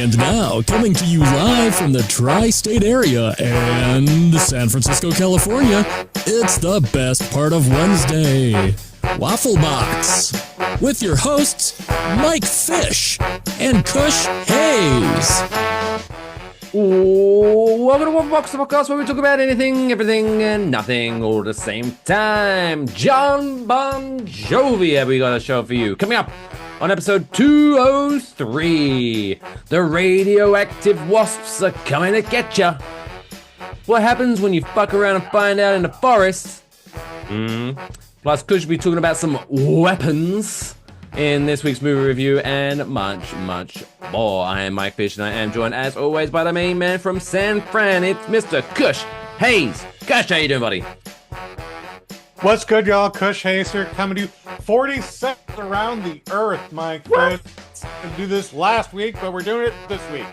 And now, coming to you live from the tri-state area and San Francisco, California, it's the best part of Wednesday, Waffle Box, with your hosts, Mike Fish and Kush Hayes. Welcome to Waffle Box, the podcast where we talk about anything, everything, and nothing all at the same time. John Bon Jovi, have we got a show for you. Coming up on episode 203, the Radioactive Wasps are coming to get ya. What happens when you fuck around and find out in the forest? Plus, Kush will be talking about some weapons in this week's movie review and much, much more. I am Mike Fish, and I am joined, as always, by the main man from San Fran. It's Mr. Kush Hayes. Kush, how you doing, buddy? What's good, y'all? Kush Hayes here, coming to you 40 seconds around the earth, Mike Fish. Didn't do this last week, but we're doing it this week.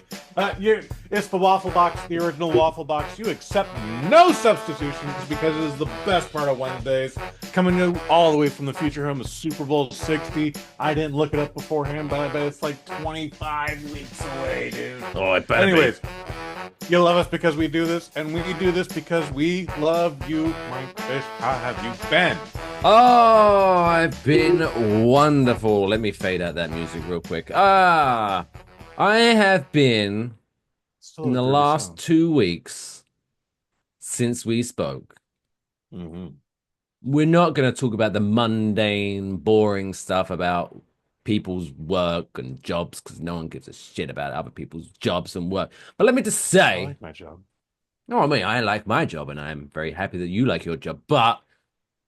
It's the Waffle Box, the original Waffle Box. You accept no substitutions because it is the best part of Wednesdays. Coming to you all the way from the future home of Super Bowl 60. I didn't look it up beforehand, but I bet it's like 25 weeks away, dude. Oh, it better Anyways, you love us because we do this, and we do this because we love you, Mike Fish. How have you been? Oh, I've been wonderful. Let me fade out that music real quick. I have been, in the last 2 weeks since we spoke, we're not going to talk about the mundane, boring stuff about people's work and jobs, because no one gives a shit about other people's jobs and work. But let me just say, I like my job. No, I mean, I like my job, and I'm very happy that you like your job. But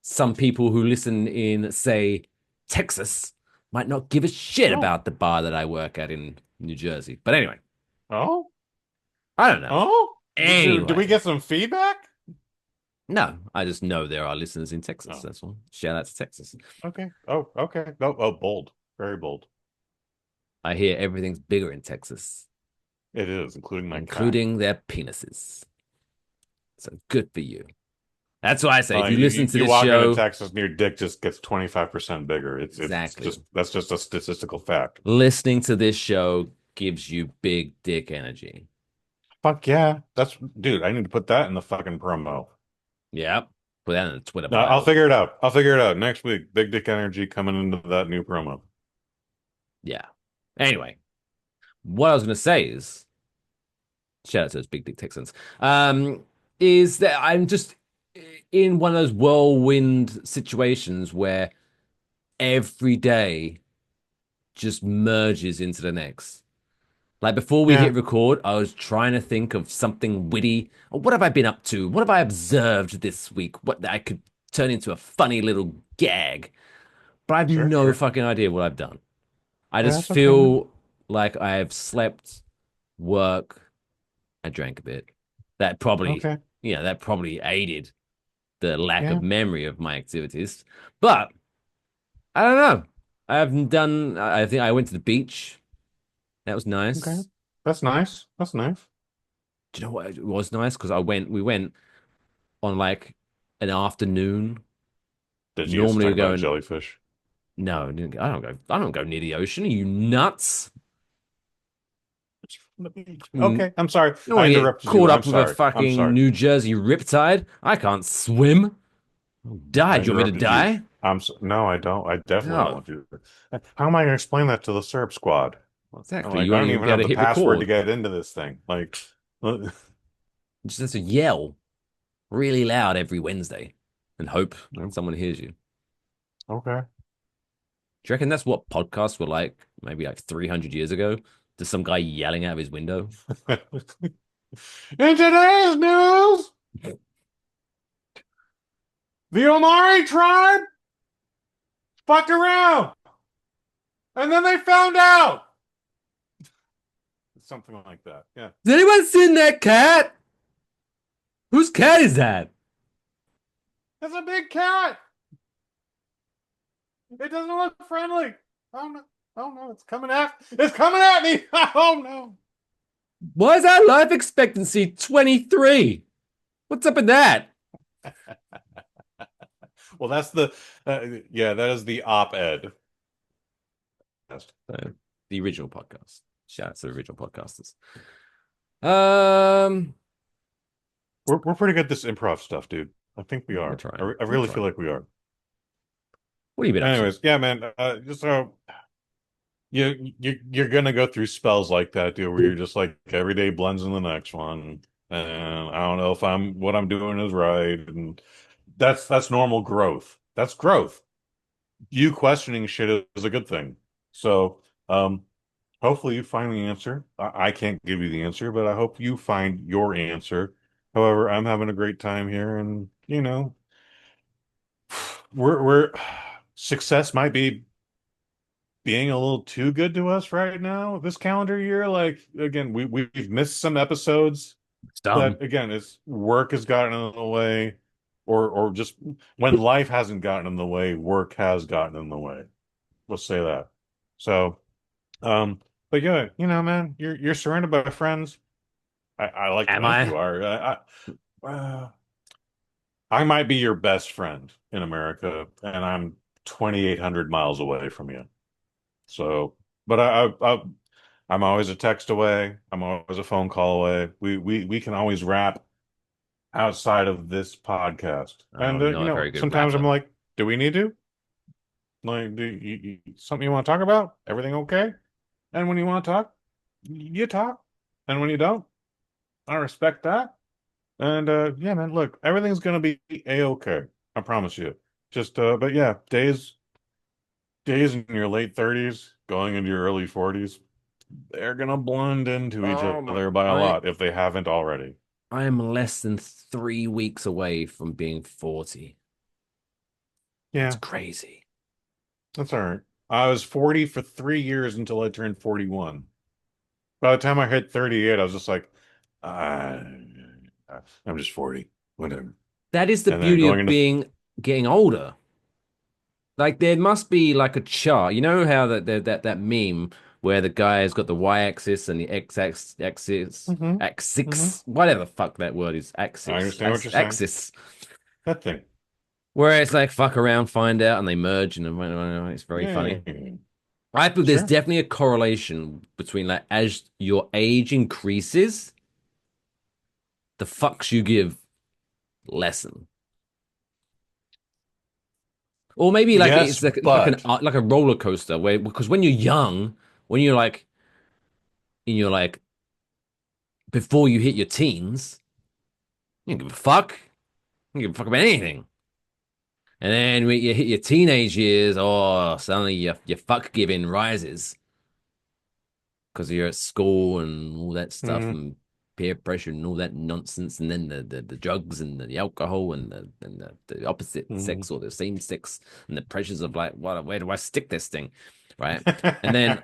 some people who listen in, say, Texas, might not give a shit about the bar that I work at in New Jersey. But anyway. Oh? I don't know. Oh? Anyway. Did we get some feedback? No, I just know there are listeners in Texas. Oh. That's all. Shout out to Texas. Okay. Oh, okay. Oh, bold. Very bold. I hear everything's bigger in Texas. It is, including their penises. So good for you. That's why I say, if you listen to you this walk show, into Texas and your dick just gets 25% bigger. Exactly. That's just a statistical fact. listening to this show gives you big dick energy. Fuck yeah. Dude, I need to put that in the fucking promo. Yep. Put that in the Twitter. No, I'll figure it out. Next week. Big dick energy coming into that new promo. Yeah. Anyway, what I was going to say is, shout out to those big dick Texans, is that I'm just in one of those whirlwind situations where every day just merges into the next. Like before we hit record, I was trying to think of something witty. What have I been up to? What have I observed this week? What I could turn into a funny little gag. But I have no fucking idea what I've done. I just feel like I've slept, work, and drank a bit. That probably, that probably aided the lack of memory of my activities. But I don't know. I think I went to the beach. That was nice. Okay. That's nice. Do you know what? It was nice because we went on like an afternoon. Did you normally go jellyfish? No, I don't go near the ocean. Are you nuts? Okay, I'm sorry. I interrupted you. Caught up with a fucking New Jersey riptide. I can't swim. I'll die. Do you want me to die? No, I don't. I definitely won't do that. How am I going to explain that to the Serb squad? Exactly. I don't even have the password to get into this thing. Like, just have to yell really loud every Wednesday and hope someone hears you. Okay. Do you reckon that's what podcasts were like maybe like 300 years ago? Just some guy yelling out of his window? In today's news, the Omari tribe fucked around, and then they found out. Something like that, yeah. Has anyone seen that cat? Whose cat is that? It's a big cat. It doesn't look friendly. Oh no, it's coming at me. Oh no. Why is our life expectancy 23? What's up with that? Well, that's that is the op-ed. The original podcast. Shout out to the original podcasters. Um, We're pretty good at this improv stuff, dude. I think we we're are. trying. I really feel like we are. What have you been up to? Anyways, yeah, man. Just so you're gonna go through spells like that, dude, where you're just like every day blends in the next one, and I don't know if what I'm doing is right, and that's normal growth. That's growth. You questioning shit is a good thing. So, hopefully you find the answer. I can't give you the answer, but I hope you find your answer. However, I'm having a great time here, and we're success might be being a little too good to us right now this calendar year. Like again, we've missed some episodes It's dumb. that again is work has gotten in the way, or just when life hasn't gotten in the way, work has gotten in the way. Let's say that. So, but yeah, man, you're surrounded by friends. I like to Am think you I? are. I might be your best friend in America, and I'm 2,800 miles away from you. So, but I'm always a text away. I'm always a phone call away. We can always rap outside of this podcast. Oh, And I'm not a very good sometimes I'm rapper. like, do we need to? Like, something you want to talk about? Everything okay? And when you want to talk, you talk. And when you don't, I respect that. And yeah, man, look, everything's gonna be a-okay. I promise you. Just but yeah, days in your late 30s, going into your early 40s, they're gonna blend into each Oh my! other by a lot if they haven't already. I am less than 3 weeks away from being 40. It's Yeah, crazy. that's all right. I was 40 for 3 years until I turned 41. By the time I hit 38, I was just like, uh, I'm just 40, whatever. That is the And then beauty going of into, getting older. Like there must be like a chart. You know how that meme where the guy has got the y-axis and the hmm hmm axis, whatever the fuck that word is, I axis, understand what you're saying. axis, That thing. where it's like fuck around, find out, and they merge, and it's very funny. Yeah, I feel there's sure. definitely a correlation between like as your age increases, the fucks you give lessen. Or maybe like Yes, it's like an but like a roller coaster where because when you're young, when you're like in your like before you hit your teens, you don't give a fuck. You don't give a fuck about anything. And then when you hit your teenage years, oh, suddenly your fuck giving rises because you're at school and all that stuff mhm, and peer pressure and all that nonsense, and then the drugs and the alcohol and the opposite mhm. sex or the same sex and the pressures of like, what, where do I stick this thing, right? And then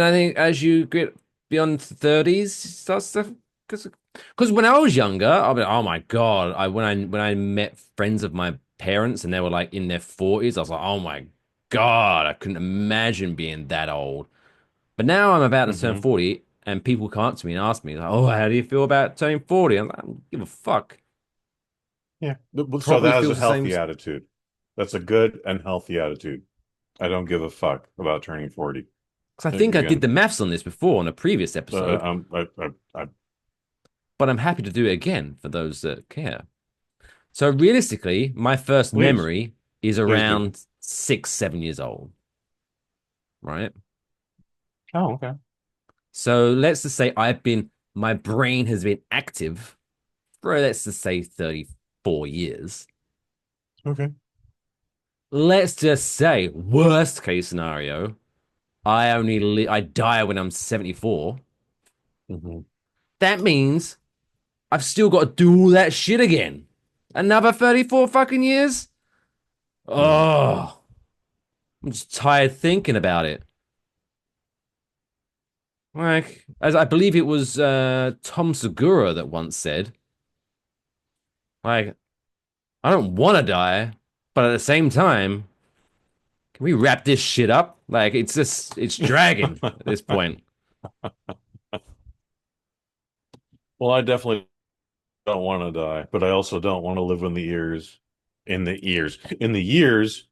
I think as you get beyond 30s, starts to because when I was younger, I'll be like, oh my God. When I met friends of my parents and they were like in their 40s, I was like, oh my God, I couldn't imagine being that old. But now I'm about to turn hmm 40 and people come up to me and ask me, like, oh, how do you feel about turning 40? I'm like, I don't give a fuck. Yeah. So Probably that is a feels the same. healthy attitude. That's a good and healthy attitude. I don't give a fuck about turning 40. Because I think I did Again, the maths on this before on a previous episode, I but I'm happy to do it again for those that care. So realistically, my first please, memory is please do. around 6, 7 years old, right? Oh, okay. So let's just say my brain has been active for, let's just say 34 years. Okay. Let's just say, worst case scenario, I die when I'm 74. hmm That means I've still got to do all that shit again. Another 34 fucking years? Yeah. Oh, I'm just tired thinking about it. Like, as I believe it was Tom Segura that once said, like, I don't want to die, but at the same time, can we wrap this shit up? Like, it's dragging at this point. Well, I definitely don't want to die, but I also don't want to live in the years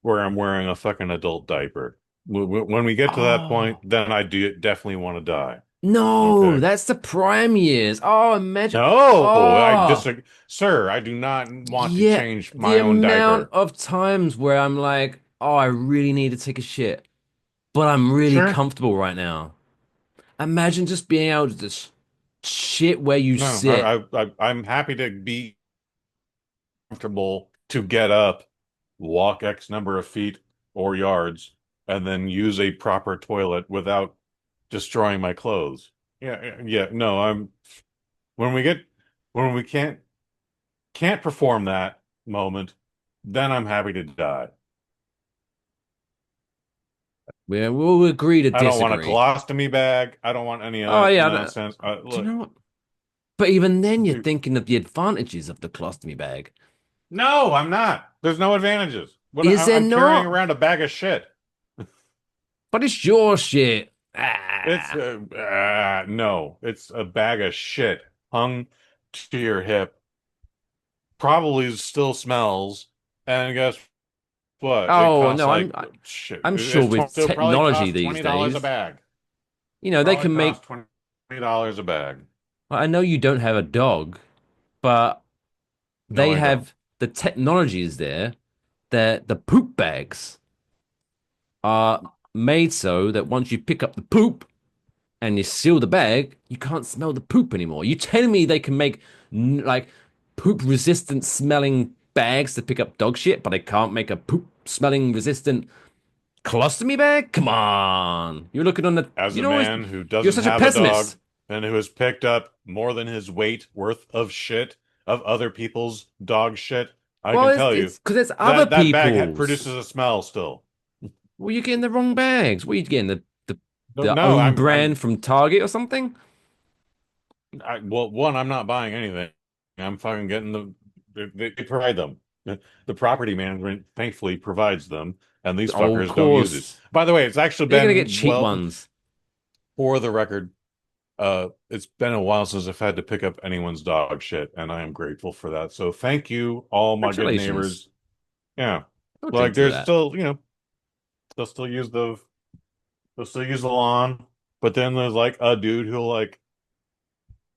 where I'm wearing a fucking adult diaper. When we get to that point, Oh then I do definitely want to die. no, Okay. that's the prime years. Oh, imagine. No, I Oh, disagree. Sir, I do not want to yeah. change The my own amount diaper. of times where I'm like, oh, I really need to take a shit, but I'm really Sure. comfortable right now. Imagine just being able to just shit where you No, sit. I'm happy to be comfortable to get up, walk X number of feet or yards, and then use a proper toilet without destroying my clothes. Yeah. No, when we get when we can't perform that moment, then I'm happy to die. We'll agree to I don't want a disagree. colostomy bag. I don't want any of Oh that yeah, nonsense. do you Look, know what? But even then, you're dude, thinking of the advantages of the colostomy bag. no, I'm not. There's no advantages. Is there I'm carrying not? around a bag of shit. But it's your shit. It's Ah. no, it's a bag of shit hung to your hip. Probably still smells. And guess what? It Oh costs no, like shit. I'm sure with Still probably technology costs these $20 a days, bag. they Probably can make. costs $20 a bag. I know you don't have a dog, but No, they I don't. have the technologies there that the poop bags are made so that once you pick up the poop and you seal the bag, you can't smell the poop anymore. You telling me they can make like poop resistant smelling bags to pick up dog shit, but they can't make a poop smelling resistant colostomy bag? Come on. You're looking on the, As you a know, man who you're doesn't such a have a dog pessimist. and who has picked up more than his weight worth of shit of other people's dog shit, I Well, can it's tell you it's because it's other that that bag people's. produces a smell still. Well, you're getting the wrong bags. What are you getting? No, The no, own brand from Target or something? well, one, I'm not buying anything. I'm fucking getting they provide them. The property management thankfully provides them, and these Oh, of fuckers don't use it. course. By the way, it's actually You're gonna get been, cheap well, ones. for the record, it's been a while since I've had to pick up anyone's dog shit, and I am grateful for that. So thank you, all my good Congratulations. neighbors. Yeah. I'll Like drink to there's that. still, they'll still use they'll still use the lawn, but then there's like a dude who'll like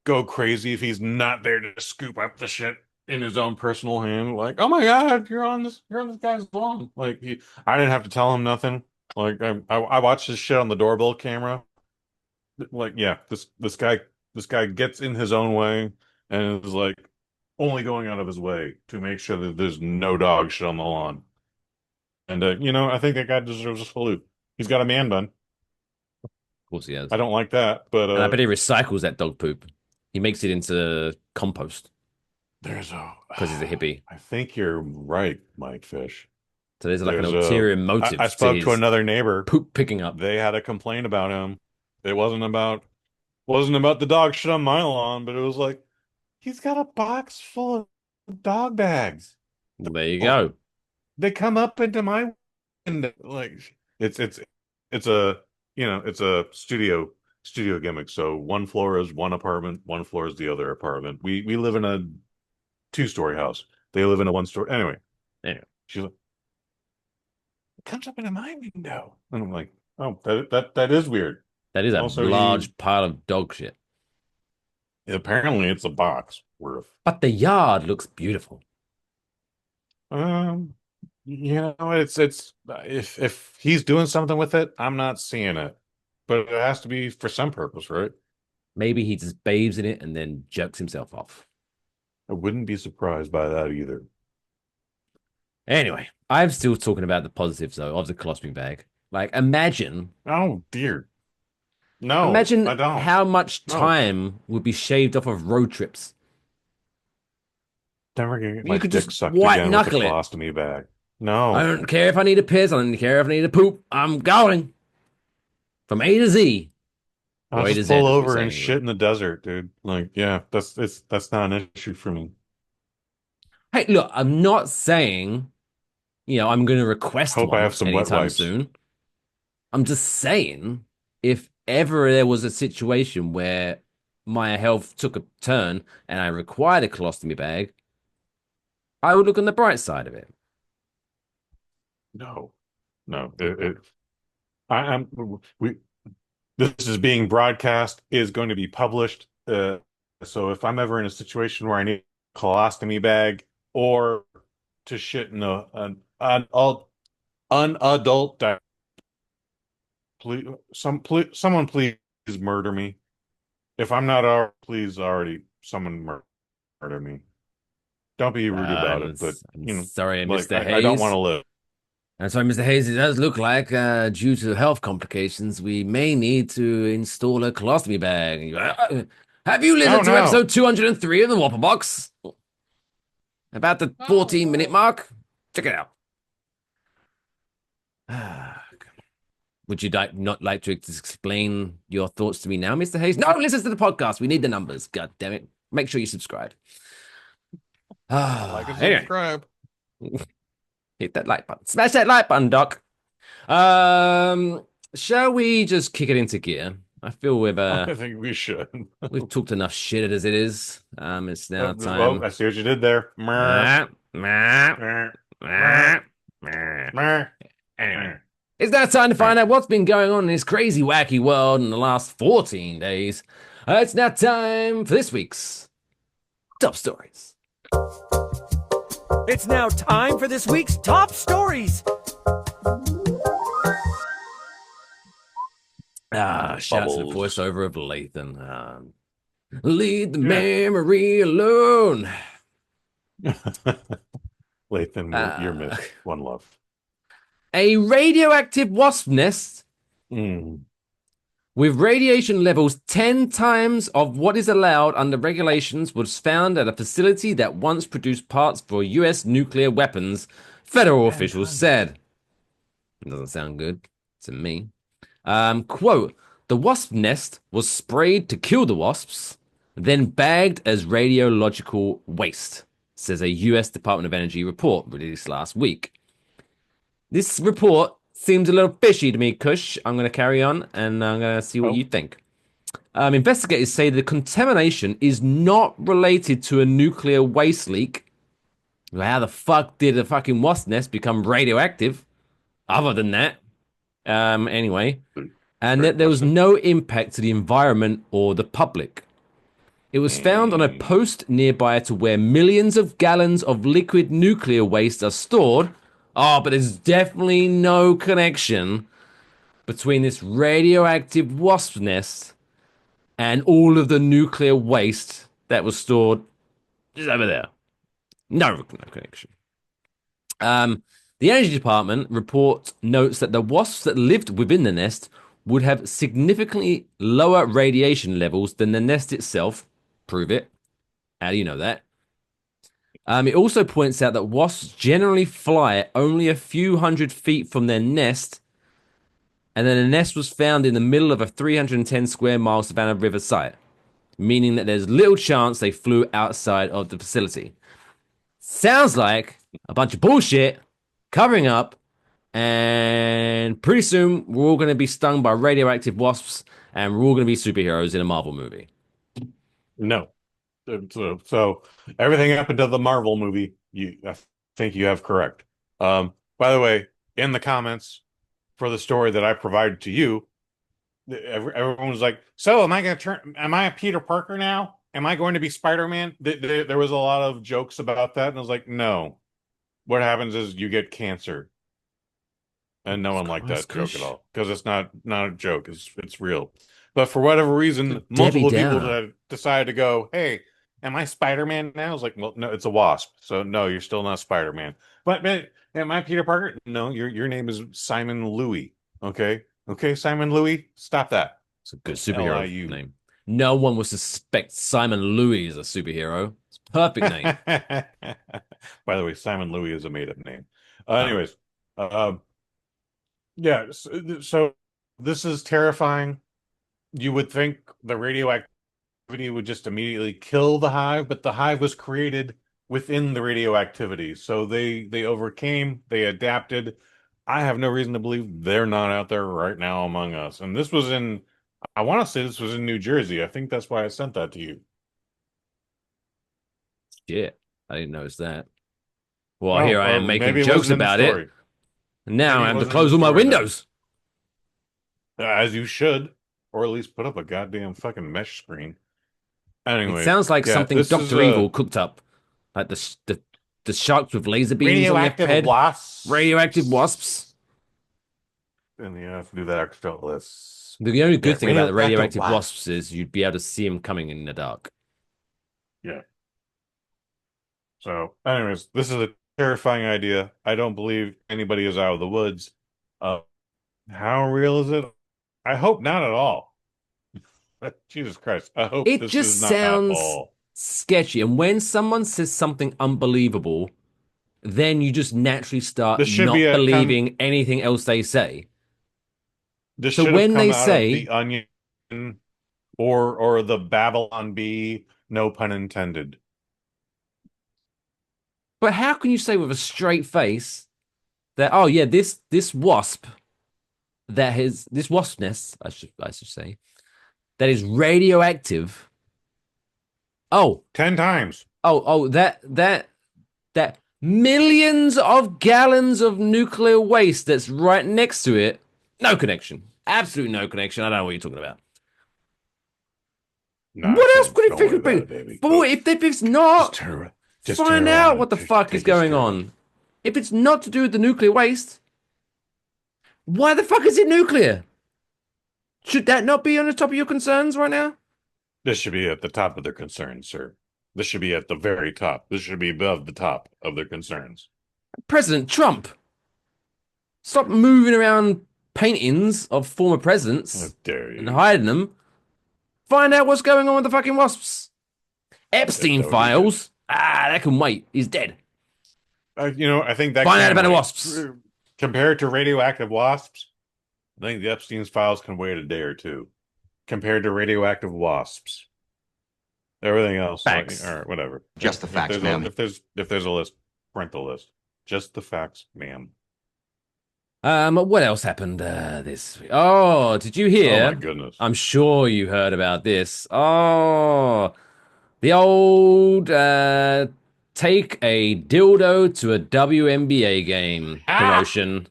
go crazy if he's not there to scoop up the shit in his own personal hand. Like, oh my God, you're on this guy's lawn. I didn't have to tell him nothing. Like I watched his shit on the doorbell camera. Like, yeah, this guy gets in his own way and is like only going out of his way to make sure that there's no dog shit on the lawn. And I think that guy deserves a salute. He's got a man bun. Of course he has. I don't like that, but And I bet he recycles that dog poop. He makes it into compost there's a because he's a hippie. I think you're right, Mike Fish. So there's like an There's ulterior I motive to spoke to his another neighbor. poop picking up. They had a complaint about him. It wasn't about the dog shit on my lawn, but it was like he's got a box full of dog bags. Well, there you Oh, go. they come up into my window. Like it's a it's a studio gimmick. So one floor is one apartment, one floor is the other apartment. We live in a two-story house. They live in a one-story. Anyway, she's like, it comes up into my window, and I'm like, oh, that is weird. That is a Also, he large pile of dog shit. apparently it's a box worth. But the yard looks beautiful. Um, it's if he's doing something with it, I'm not seeing it, but it has to be for some purpose, right? Maybe he just bathes in it and then jerks himself off. I wouldn't be surprised by that either. Anyway, I'm still talking about the positives though of the colostomy bag. Like, Oh dear, no, I imagine don't. how much No, time would be shaved off of road trips. never gonna get my You could dick just sucked white again with a knuckle it. colostomy bag. I No, don't care if I need a piss. I don't care if I need a poop. I'm going from A to Z. I'll Or A to just Z, pull as we over say and in shit England. in the desert, dude. Like, yeah, that's not an issue for me. Hey, look, I'm not saying, I'm going to request Hope I have one some wet anytime wipes. soon. I'm just saying, if ever there was a situation where my health took a turn and I required a colostomy bag, I would look on the bright side of it. No, no, it I'm we this is being broadcast, is going to be published. So if I'm ever in a situation where I need a colostomy bag or to shit in an adult diaper, someone please murder me. If I'm not already, please already someone murder me. Don't be rude about it, but I'm sorry, like Mr. I don't want Hayes. to live. And so, Mr. Hayes, it does look like, due to health complications, we may need to install a colostomy bag. Have you Oh listened to no. episode 203 of the Waffle Box? About the 14-minute mark? Check it out. Would you not like to explain your thoughts to me now, Mr. Hayes? No, listen to the podcast. We need the numbers. God damn it. Make sure you subscribe. Like and Anyway, subscribe. hit that like button. Smash that like button, Doc. Shall we just kick it into gear? I feel I think we should. we've talked enough shit as it is. It's now Oh, time. I see what you did there. Anyway, it's now time to find out what's been going on in this crazy, wacky world in the last 14 days. It's now time for this week's top stories. It's now time for this week's top stories. Shout out to the Bubbles. voiceover of Lathan. Leave the memory alone. Lathan, you're missed. One love. A radioactive wasp nest with radiation levels 10 times of what is allowed under regulations was found at a facility that once produced parts for U.S. nuclear weapons, federal officials said. It doesn't sound good to me. Quote, the wasp nest was sprayed to kill the wasps, then bagged as radiological waste, says a U.S. Department of Energy report released last week. This report seems a little fishy to me, Kush. I'm going to carry on and I'm going to see what you think. Investigators say the contamination is not related to a nuclear waste leak. How the fuck did a fucking wasp nest become radioactive? Other than that, anyway, and that there was no impact to the environment or the public. It was found on a post nearby to where millions of gallons of liquid nuclear waste are stored. Oh, but there's definitely no connection between this radioactive wasp nest and all of the nuclear waste that was stored just over there. No connection. The Energy Department report notes that the wasps that lived within the nest would have significantly lower radiation levels than the nest itself. Prove it. How do you know that? It also points out that wasps generally fly only a few hundred feet from their nest, and then the nest was found in the middle of a 310 square mile Savannah River site, meaning that there's little chance they flew outside of the facility. Sounds like a bunch of bullshit, covering up, and pretty soon we're all going to be stung by radioactive wasps, and we're all going to be superheroes in a Marvel movie. No. So everything up until the Marvel movie, I think you have correct. By the way, in the comments for the story that I provided to you, everyone was like, "So, am I a Peter Parker now? Am I going to be Spider-Man?" There was a lot of jokes about that, and I was like, "No. What happens is you get cancer." And no one liked that joke at all because it's not a joke. It's real. But for whatever reason, multiple people decided to go, "Hey, am I Spider-Man now?" I was like, "Well, no, it's a wasp. So no, you're still not Spider-Man." But am I Peter Parker? No, your name is Simon Louis. Okay, Simon Louis, stop that. It's a good superhero name. No one would suspect Simon Louis as a superhero. It's a perfect name. By the way, Simon Louis is a made-up name. Anyways, yeah. So this is terrifying. You would think the radioactivity would just immediately kill the hive, but the hive was created within the radioactivity. So they overcame, they adapted. I have no reason to believe they're not out there right now among us. And this was I want to say this was in New Jersey. I think that's why I sent that to you. Shit, I didn't notice that. Well, here I am making jokes about it. And now I have to close all my windows. as you should, or at least put up a goddamn fucking mesh screen. It Anyways, sounds like yeah, something this is Dr. Evil cooked up. Like the sharks with laser beams on their radioactive head. wasps. Radioactive wasps. And you have to do that extra list. The only good thing about the radioactive wasps. wasps is you'd be able to see them coming in the dark. Yeah. So, anyways, this is a terrifying idea. I don't believe anybody is out of the woods. How real is it? I hope not at all. Jesus Christ. I hope It this just is not sounds at all. sketchy. And when someone says something unbelievable, then you just naturally start This should not be believing anything else they say. This So should when have they come out say- of the Onion or the Babylon Bee, no pun intended. But how can you say with a straight face that, oh yeah, this wasp that has this wasp nest, I should say, that is radioactive. Oh, 10 times. that millions of gallons of nuclear waste that's right next to it. No connection. Absolutely no connection. I don't know what you're talking about. Nah, What else could it don't figure worry be? about it, baby. But if it's not, Just find turn out around what the and fuck take is a going stroll. on. If it's not to do with the nuclear waste, why the fuck is it nuclear? Should that not be on the top of your concerns right now? This should be at the top of their concerns, sir. This should be at the very top. This should be above the top of their concerns. President Trump, stop moving around paintings of former How presidents dare you? and hiding them. Find out what's going on with the fucking wasps. Epstein that would be files. That can wait. He's dead. I think that Find out can about the wait. wasps. Compared to radioactive wasps, I think the Epstein's files can wait a day or two. Compared to radioactive wasps, everything else, Facts. All right, whatever. Just the facts, there's ma'am. If there's a list, print the list. Just the facts, ma'am. What else happened this week? Oh, did you hear? Oh my goodness. I'm sure you heard about this. Oh, the old take a dildo to a WNBA game promotion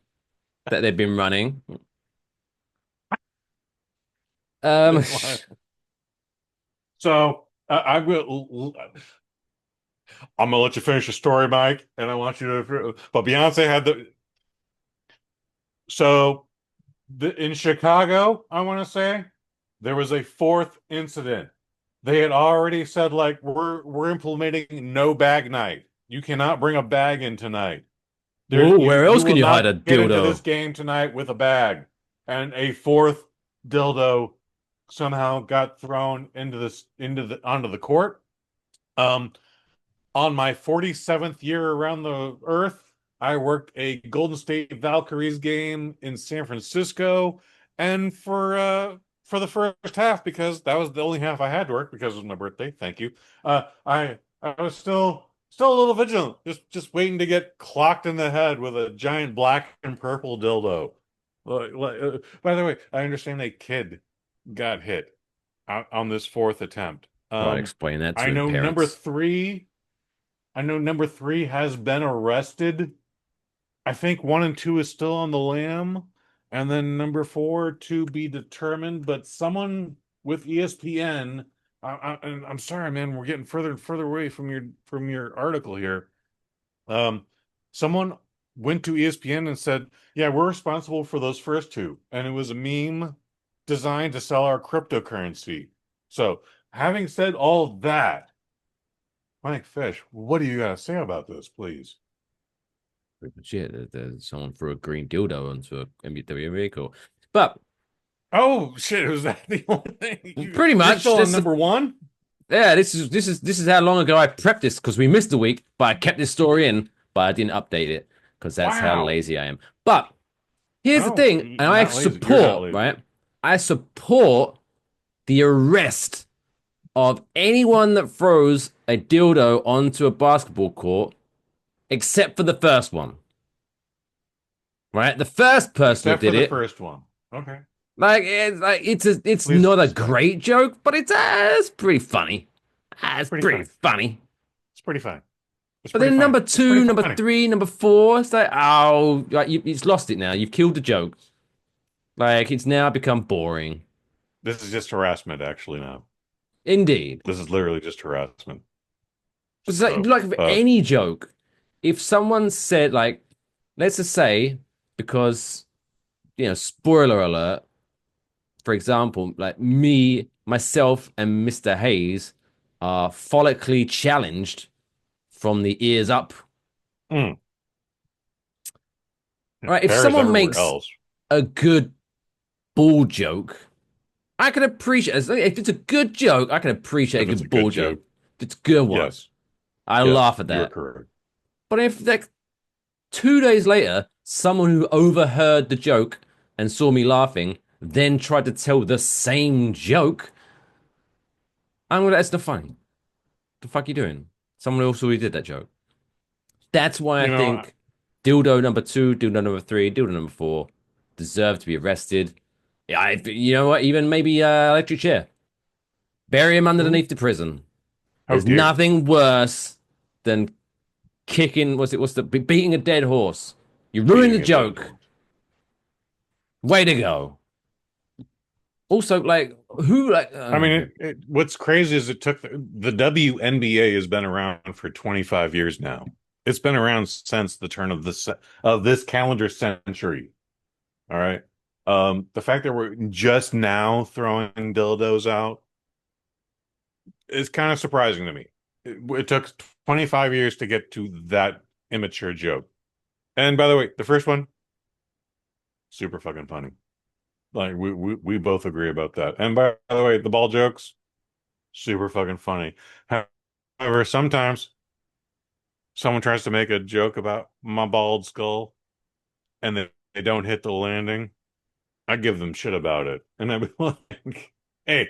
that they've been running. So I will. I'm gonna let you finish your story, Mike, and I want you to. But Beyonce had the. So, in Chicago, I want to say there was a fourth incident. They had already said like we're implementing no bag night. You cannot bring a bag in tonight. Where else can will you not hide a get into dildo? this game tonight with a bag, and a fourth dildo somehow got thrown onto the court. On my 47th year around the earth, I worked a Golden State Valkyries game in San Francisco, and for the first half, because that was the only half I had to work because it was my birthday. Thank you. I was still a little vigilant, just waiting to get clocked in the head with a giant black and purple dildo. By the way, I understand a kid got hit on this fourth attempt. Right, explain that to I know parents. number three has been arrested. I think 1 and 2 is still on the lam, and then number 4 to be determined. But someone with ESPN, I'm sorry, man, we're getting further and further away from your article here. Someone went to ESPN and said, "Yeah, we're responsible for those first two," and it was a meme designed to sell our cryptocurrency. So, having said all that, Mike Fish, what do you got to say about this, please? Pretty much it. There's someone threw a green dildo onto a WNBA vehicle. But Oh shit! Was that the only thing? Pretty You're much, still on this- number one. yeah, this is how long ago I prepped this because we missed a week, but I kept this story in, but I didn't update it because that's how Wow. lazy I am. But here's the No, thing, you're and I not lazy. You're not support, lazy. right? I support the arrest of anyone that throws a dildo onto a basketball court, except for the first one. Right? The first person Except who for did the it. first one. Okay. It's Please not a explain. great joke, but it's pretty funny. It's Pretty pretty funny. It's pretty fine. It's But pretty then fine. number It's two, pretty number funny. three, number four, it's like, oh, like you've lost it now. You've killed the joke. Like it's now become boring. This is just harassment, actually. Now, Indeed. this is literally just harassment. It's So, like for any joke, if someone said like, let's just say, because spoiler alert, for example, like myself, and Mr. Hayes are follically challenged from the ears up. mm, Right? If Bears someone everywhere makes else. a good ball joke, I can appreciate it. If it's a good joke, I can appreciate a If it's a good ball good joke. joke, If it's a good one. yes, I yes, laugh at you are that. correct. But if like 2 days later, someone who overheard the joke and saw me laughing then tried to tell the same joke, I'm gonna that's not funny. The fuck you doing? Someone else already did that joke. That's why I You know, think dildo number two, dildo number three, dildo number four deserve to be arrested. Yeah, you know what? Even maybe electric chair. Bury him underneath the prison. how There's dare nothing worse than kicking. What's the beating a dead horse? You ruined the beating a dead joke. horse. Way to go. Also, like who like I mean, what's crazy is it took the WNBA has been around for 25 years now. It's been around since the turn of this calendar century. All right. The fact that we're just now throwing dildos out is kind of surprising to me. It took 25 years to get to that immature joke. And by the way, the first one, super fucking funny. Like we both agree about that. And by the way, the ball jokes, super fucking funny. However, sometimes someone tries to make a joke about my bald skull and they don't hit the landing. I give them shit about it. And I'd be like, hey,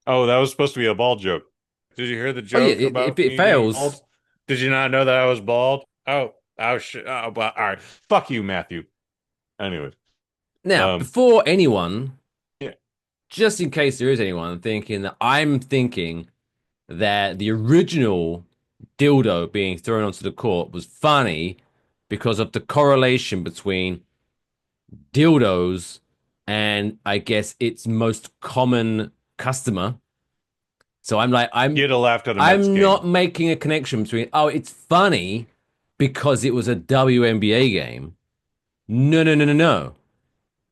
oh, that was supposed to be a bald joke. Did you hear the oh yeah, joke if about it me being fails, bald? Did you not know that I was bald? Oh shit. Oh, well, all right. Fuck you, Matthew. Anyway, now um, before anyone, yeah, just in case there is anyone thinking that I'm thinking that the original dildo being thrown onto the court was funny because of the correlation between dildos and I guess its most common customer. So I'm like, you'd have laughed at a Mets I'm game. not making a connection between, oh, it's funny because it was a WNBA game. No, no, no, no, no.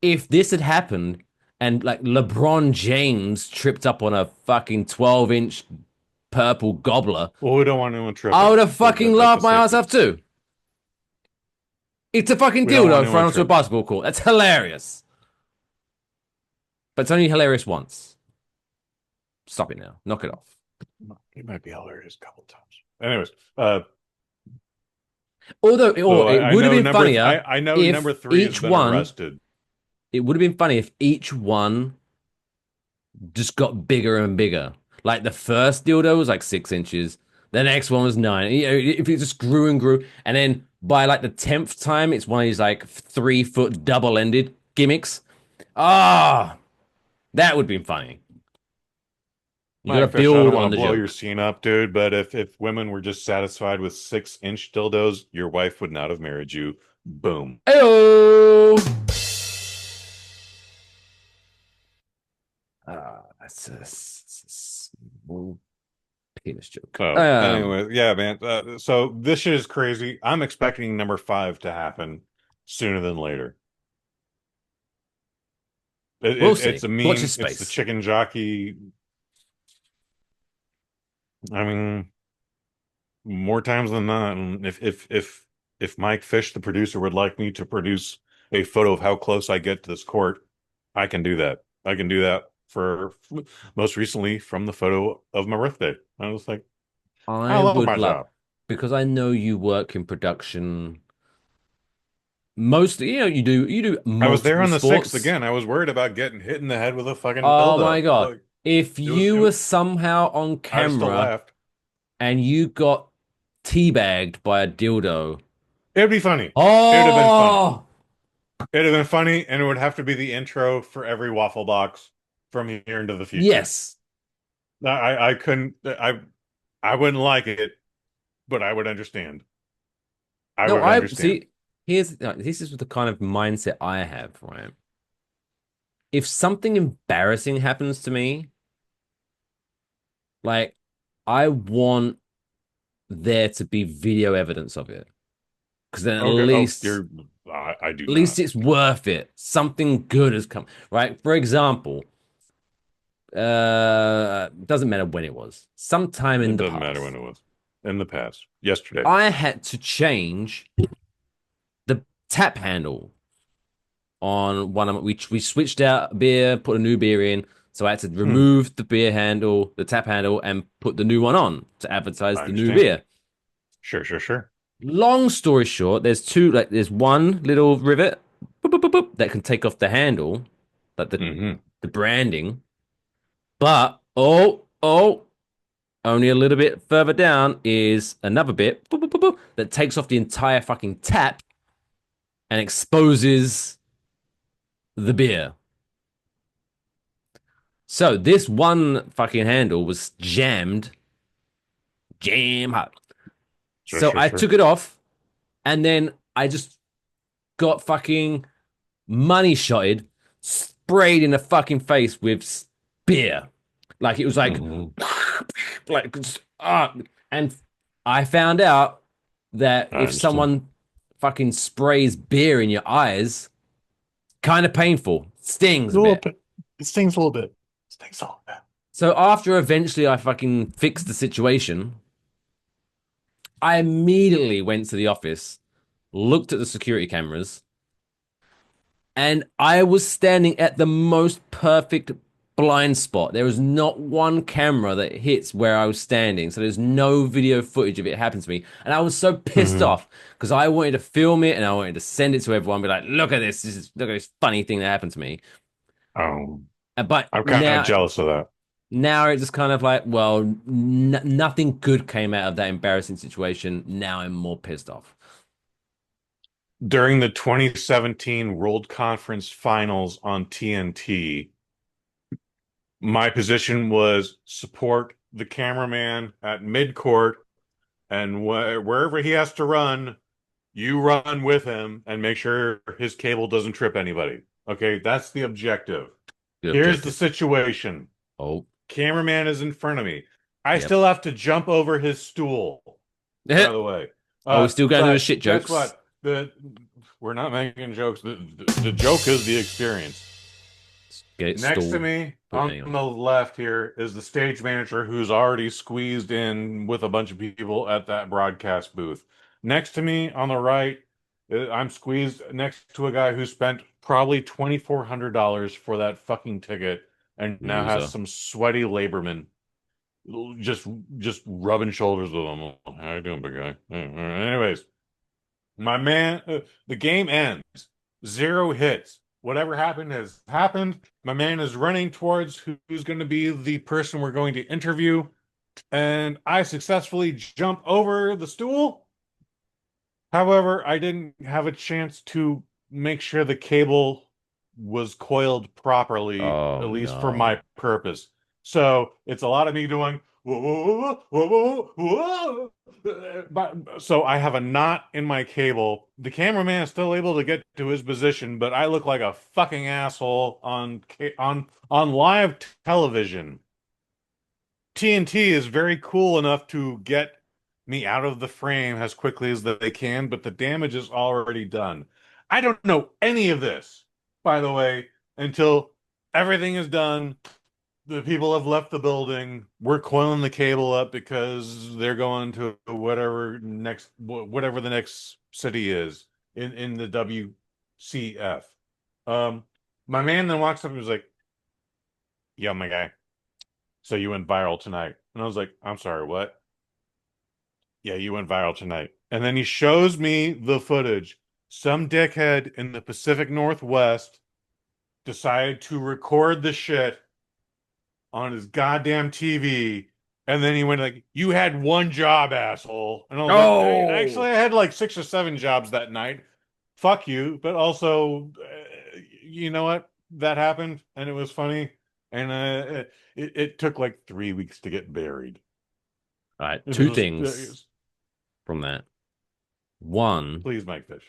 If this had happened and like LeBron James tripped up on a fucking 12-inch purple gobbler, Well, we don't want anyone I tripping. would have fucking That's laughed a my ass safety. off too. It's a fucking We don't want dildo anyone thrown onto a tripping. basketball court. That's hilarious. But it's only hilarious once. Stop it now. Knock it off. He might be hilarious a couple times. Anyways, Although, so or it I would have know been funnier I know if number three has each been one, arrested. it would have been funny if each one just got bigger and bigger. Like the first dildo was like 6 inches. The next one was 9. If it just grew and grew, and then by like the 10th time, it's one of these like 3 foot double-ended gimmicks. Ah, that would be funny. You got to Mike Fish, I don't build want on to the blow your joke. scene up, dude, but if women were just satisfied with 6-inch dildos, your wife would not have married you. Boom. Heyo! That's a small penis joke. Oh, anyway, yeah, man. So this shit is crazy. I'm expecting number five to happen sooner than later. We'll It's see. a Watch this meme. It's the space. chicken jockey. I mean, more times than not. And if Mike Fish, the producer, would like me to produce a photo of how close I get to this court, I can do that. I can do that for most recently from the photo of my birthday. I was like, I I love would my love job. because I know you work in production. Mostly, you do I was there multiple on the sixth sports. again. I was worried about getting hit in the head with a fucking Oh my dildo. God. Like If it was, you were somehow on I still camera laughed. and you got teabagged by a dildo. It'd be funny. It would have been funny. Oh, It'd have been funny, and it would have to be the intro for every Waffle Box from here into the future. yes. I couldn't I wouldn't like it, but I would understand. I No, would I understand. see. This is the kind of mindset I have, right? if something embarrassing happens to me, like I want there to be video evidence of it. Because then Okay. Oh, I do at least not. it's worth it. Something good has come. Right? For example, doesn't matter when it was. Sometime in It the doesn't matter when past, it was. In the past. Yesterday. I had to change the tap handle on one of we switched out beer, put a new beer in. So I had to Hmm. remove the beer handle, the tap handle, and put the new one on to advertise I the new understand. beer. Sure. Long story short, there's one little rivet boop, boop, boop, boop, that can take off the handle, like Hmm. the branding. But only a little bit further down is another bit boop, boop, boop, boop, that takes off the entire fucking tap and exposes the beer. So this one fucking handle was jam hot. So I Sure. took it off, and then I just got fucking money shotted, sprayed in the fucking face with beer. Like it was like, Hmm. like, and I found out that I if understand. someone fucking sprays beer in your eyes, kind of painful, stings A a little bit. bit. It stings a little bit. It stings a little bit. So after eventually I fucking fixed the situation, I immediately went to the office, looked at the security cameras, and I was standing at the most perfect blind spot. There was not one camera that hits where I was standing, so there's no video footage of it happening to me. And I was so pissed Hmm. off because I wanted to film it and I wanted to send it to everyone, be like, "Look at this! Look at this funny thing that happened to me." Oh, But I'm kind of jealous of that. now it's just kind of like, well, nothing good came out of that embarrassing situation. Now I'm more pissed off. During the 2017 World Conference Finals on TNT, my position was support the cameraman at midcourt, and wherever he has to run, you run with him and make sure his cable doesn't trip anybody. Okay, that's the objective. Good Here's the objective. situation. Oh, Cameraman is in front of me. I yep. still have to jump over his stool, by the way. Oh, we're still going to the But shit guess jokes. what? We're not making jokes. The joke is the experience. Get it Next to stalled. me Put on it anyway. the left here is the stage manager who's already squeezed in with a bunch of people at that broadcast booth. Next to me on the right, I'm squeezed next to a guy who spent probably $2,400 for that fucking ticket and now has Loser. some sweaty laborman just just rubbing shoulders with him. How you doing, big guy? Anyways, my man, the game ends. 0 hits. Whatever happened has happened. My man is running towards who's going to be the person we're going to interview, and I successfully jump over the stool. However, I didn't have a chance to make sure the cable was coiled properly, Oh at least for no. my purpose. So it's a lot of me doing whoa, whoa, whoa, whoa, whoa, whoa. But so I have a knot in my cable. The cameraman is still able to get to his position, but I look like a fucking asshole on live television. TNT is very cool enough to get me out of the frame as quickly as they can, but the damage is already done. I don't know any of this, by the way, until everything is done. The people have left the building. We're coiling the cable up because they're going to whatever the next city is in the WCF. Um, my man then walks up and was like, "Yo, my guy, so you went viral tonight." And I was like, "I'm sorry, what?" "Yeah, you went viral tonight." And then he shows me the footage. Some dickhead in the Pacific Northwest decided to record the shit on his goddamn TV. And then he went like, "You had one job, asshole." And I was like, Oh, Actually, I had like 6 or 7 jobs that night. Fuck you." But also, you know what? That happened and it was funny. And it took like 3 weeks to get buried. all right. It Two was, things from that. One, please, Mike Fish.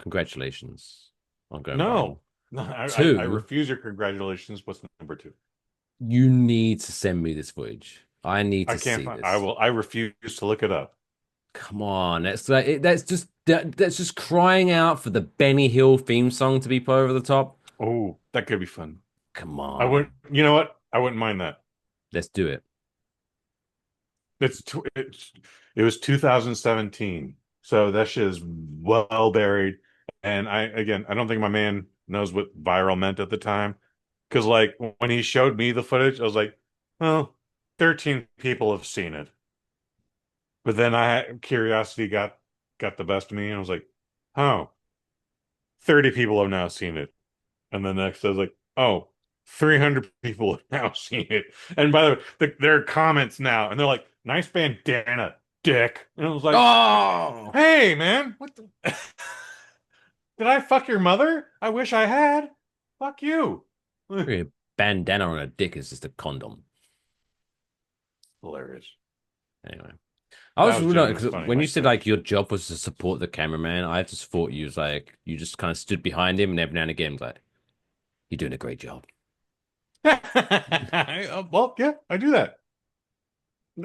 congratulations on going viral. No. I Two, refuse your congratulations. What's number two? you need to send me this footage. I need I to can't see find. this. I refuse to look it up. Come on, that's just crying out for the Benny Hill theme song to be put over the top. Oh, that could be fun. Come I wouldn't. on, You know what? I wouldn't mind that. let's do it. It was 2017, so that shit is well buried. And I don't think my man knows what viral meant at the time. Because like when he showed me the footage, I was like, well, 13 people have seen it. But then curiosity got the best of me, and I was like, oh, 30 people have now seen it. And the next I was like, oh, 300 people have now seen it. And by the way, there are comments now, and they're like, nice bandana, dick. And I was like, Oh, hey, man, what the did I fuck your mother? I wish I had. Fuck you. a bandana on a dick is just a condom. Hilarious. Anyway, That was genuinely because funny, when you like said that. like your job was to support the cameraman, I just thought you was like you just kind of stood behind him and every now and again was like, "You're doing a great job." Well, yeah, I do that.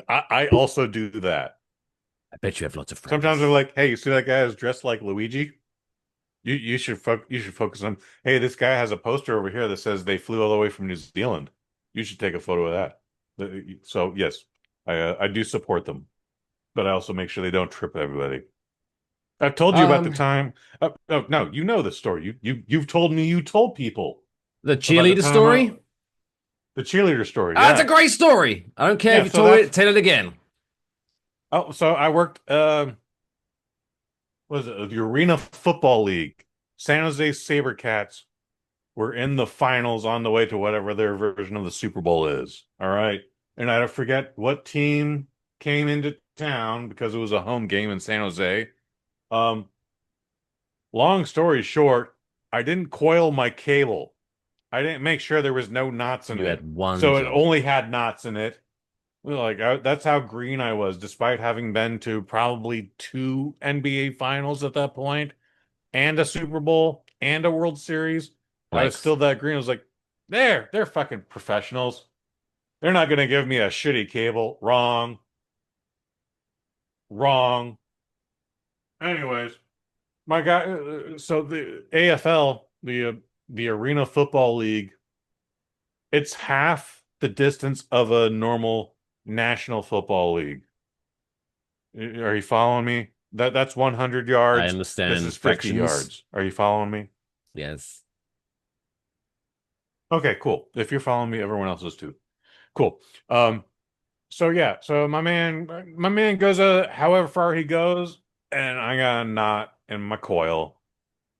I also do that. I bet you have lots of friends. Sometimes they're like, "Hey, you see that guy is dressed like Luigi? You should focus on. Hey, this guy has a poster over here that says they flew all the way from New Zealand. You should take a photo of that." So yes, I do support them, but I also make sure they don't trip everybody. I've told you about the time. Oh, no, you know the story. You've told me you told people the about the cheerleader time story. the cheerleader story. That's a Yeah. great story. I don't care Yeah, if you so told that's it. Tell it again. oh, so I worked what was it, the Arena Football League. San Jose SaberCats were in the finals on the way to whatever their version of the Super Bowl is. All right. And I forget what team came into town because it was a home game in San Jose. Um, long story short, I didn't coil my cable. I didn't make sure there was no knots in You it. had one So it job. only had knots in it. Like that's how green I was, despite having been to probably two NBA finals at that point, and a Super Bowl and a World Series. I was Flex. still that green. I was like, they're fucking professionals. They're not gonna give me a shitty cable. Wrong. Wrong. Anyways, my guy. So the AFL, the Arena Football League, it's half the distance of a normal National Football League. Are you following me? That's 100 I yards. This understand is 50 fractions. yards. Are you following me? Yes. Okay, cool. If you're following me, everyone else is too. Cool. So yeah, so my man goes however far he goes, and I got a knot in my coil,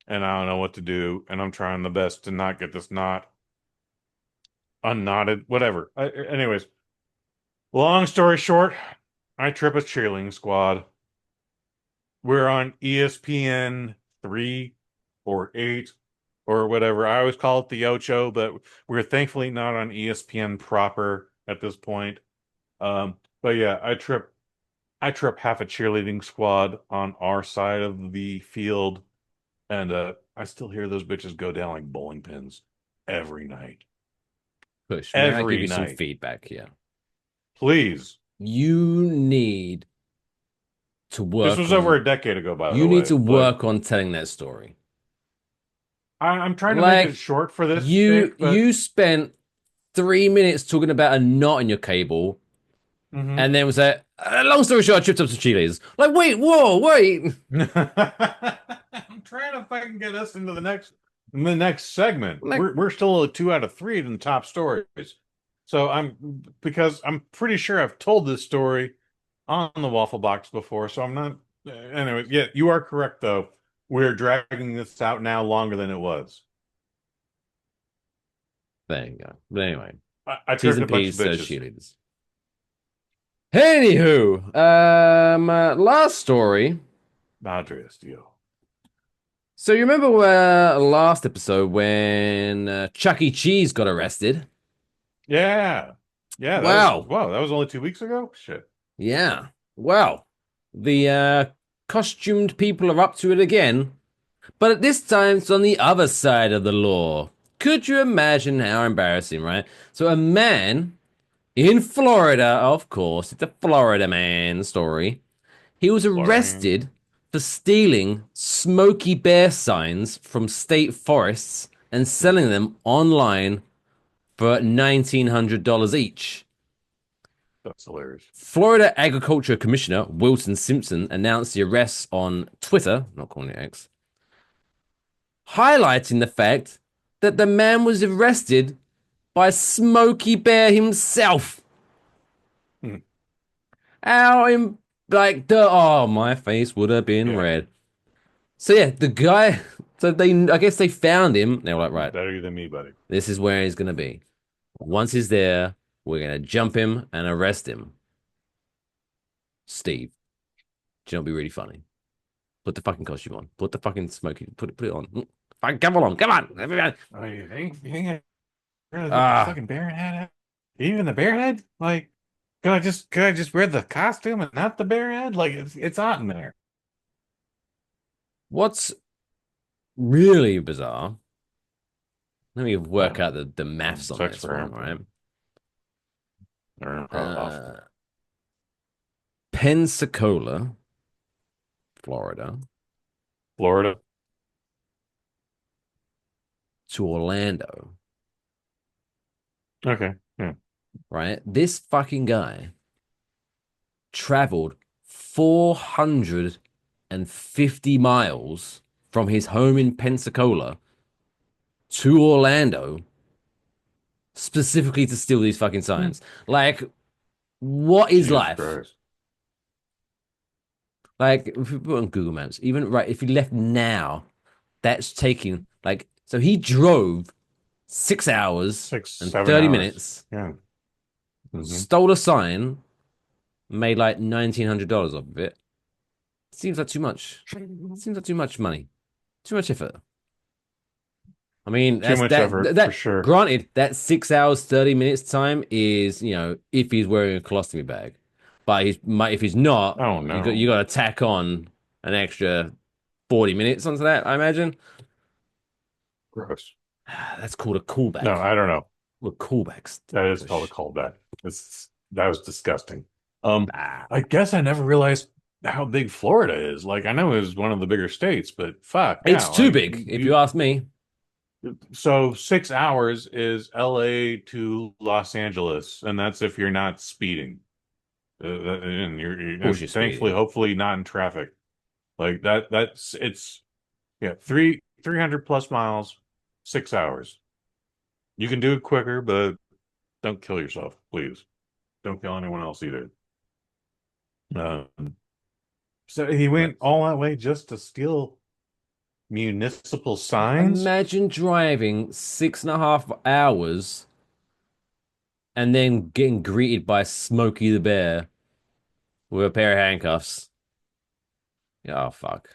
and I don't know what to do, and I'm trying the best to not get this knot unknotted, whatever. Anyways, long story short, I trip a cheerleading squad. We're on ESPN 3 or 8 or whatever. I always call it the Ocho, but we're thankfully not on ESPN proper at this point. But yeah, I trip half a cheerleading squad on our side of the field, and I still hear those bitches go down like bowling pins every night. Push. May I give Every you some night. feedback here? Please. You need to This work was over on. a decade ago, by the You need way, to but work on telling that story. I'm trying to make it Like short for this you, sake, but you spent 3 minutes talking about a knot in your cable, Mhm. and then was like, long story short, I tripped up some cheerleaders. Like, wait, whoa, wait. I'm trying to fucking get us into the next segment. Like, We're still at 2 out of 3 in the top stories. So because I'm pretty sure I've told this story on the Waffle Box before, so I'm not anyway, yeah, you are correct though. We're dragging this out now longer than it was. there you go. But anyway, I T's tripped a and bunch of P's, bitches. cheerleaders. Anywho, last story. Andreas, Dio. So you remember last episode when Chuck E. Cheese got arrested? Yeah. Yeah, Wow. that was only 2 weeks ago? Shit. Yeah. Well, the costumed people are up to it again, But this time it's on the other side of the law. Could you imagine how embarrassing, right? So a man in Florida, of course, it's a Florida man story. He was arrested for stealing Smokey Bear signs from state forests and selling them online for $1,900 each. That's hilarious. Florida Agriculture Commissioner Wilson Simpson announced the arrests on Twitter, not calling it X, highlighting the fact that the man was arrested by Smokey Bear himself. How in my face would have been red. So yeah, the guy. So I guess they found him. They were like, right, Better you than me, buddy. this is where he's gonna be. Once he's there, we're gonna jump him and arrest him. Steve, do you know what'd be really funny? Put the fucking costume on. Put the fucking smoking. Put it on. Fine, come on, everybody. Oh, you think really the fucking bear head? Even the bear head? Like, could I just wear the costume and not the bear head? Like, it's hot in there. What's really bizarre? Let me work out the maths on this one, right? Pensacola, Florida to Orlando. Okay. Yeah. Right? This fucking guy traveled 450 miles from his home in Pensacola to Orlando specifically to steal these fucking signs. Like, what is Jesus life? Christ. Like, if you put on Google Maps, even right, if you left now, that's taking so he drove 6 hours and 7 30 hours. minutes. Yeah. Stole a sign, made like $1,900 off of it. Seems like too much. Seems like too much money. Too much effort. I mean, Too much effort, for sure. Granted, that 6 hours, 30 minutes time is, if he's wearing a colostomy bag. But if he's not, Oh, no. you got to tack on an extra 40 minutes onto that, I imagine. Gross. That's called a callback. No, I don't know. Well, callbacks. That is called a callback. That was disgusting. I guess I never realized how big Florida is. Like, I know it was one of the bigger states, but fuck. It's too big, if you ask me. So 6 hours is LA to Los Angeles, and that's if you're not speeding. And you're thankfully, speeding. hopefully not in traffic. Like it's 300 plus miles, 6 hours. You can do it quicker, but don't kill yourself, please. Don't kill anyone else either. So he went all that way just to steal municipal signs? Imagine driving 6.5 hours and then getting greeted by Smokey the Bear with a pair of handcuffs. Oh, fuck.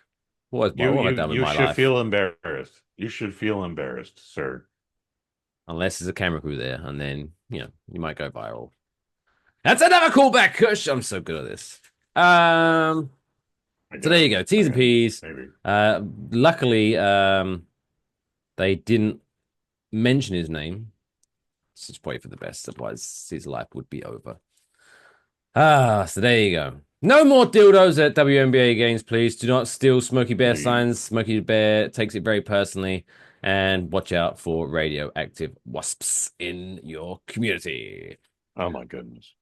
What have I done with my life? You should feel embarrassed. You should feel embarrassed, sir. Unless there's a camera crew there, and then, you might go viral. That's another callback, Kush. I'm so good at this. So there you go. T's and P's. Luckily, they didn't mention his name. Let's just pray for the best. Otherwise, his life would be over. So there you go. No more dildos at WNBA games, please. Do not steal Smokey Bear signs. Smokey Bear takes it very personally. And watch out for radioactive wasps in your community. Oh, my goodness.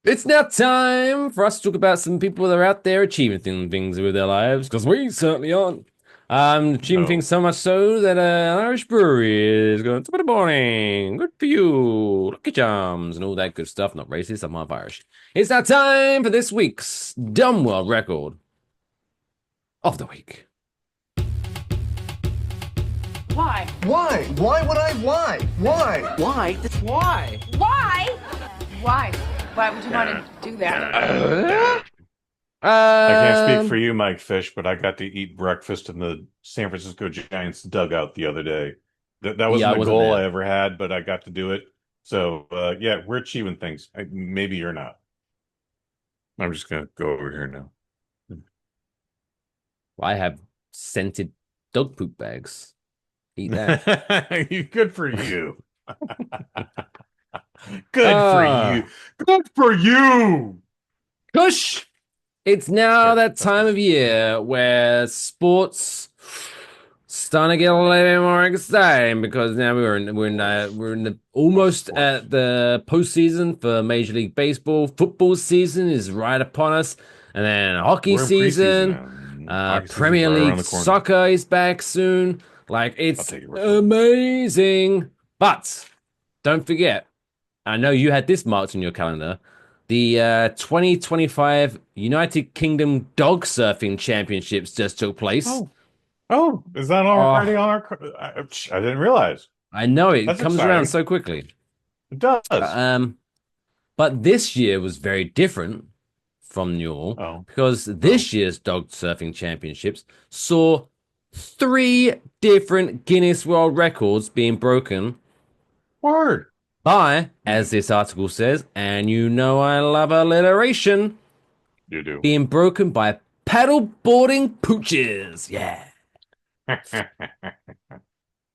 It's now time for us to talk about some people that are out there achieving things with their lives, because we certainly aren't. Achieving things so much so that an Irish brewery is going, top of the morning, good for you, lucky charms, and all that good stuff. Not racist, I'm half Irish. It's now time for this week's Dumb World Record of the Week. Why? Why? Why would I? Why? Why? Why? Why? Why? Why? Why would you want to do that? I can't speak for you, Mike Fish, but I got to eat breakfast in the San Francisco Giants dugout the other day. That wasn't a goal I ever had, but I got to do it. So, we're achieving things. Maybe you're not. I'm just going to go over here now. I have scented dog poop bags. Eat that. Good for you. Good for you. Good for you. Kush! It's now Sure, that that's time fine. of year where sports starting to get a little bit more exciting because now we're in the almost Sports. at the postseason for Major League Baseball. Football season is right upon us, and then hockey We're in preseason season. now. Hockey season's Premier right around League the corner. soccer is back soon. Like I'll it's take your word for it. amazing, but don't forget. I know you had this marked on your calendar. The 2025 United Kingdom Dog Surfing Championships just took place. Oh, is that already Oh, on our? I didn't realize. I know it That's comes around exciting. so quickly. It does. Um, but this year was very different from normal Oh, because this year's Dog Surfing Championships saw 3 different Guinness World Records being broken word. by, as this article says, and you know I love alliteration, You do. being broken by paddleboarding pooches. Yeah.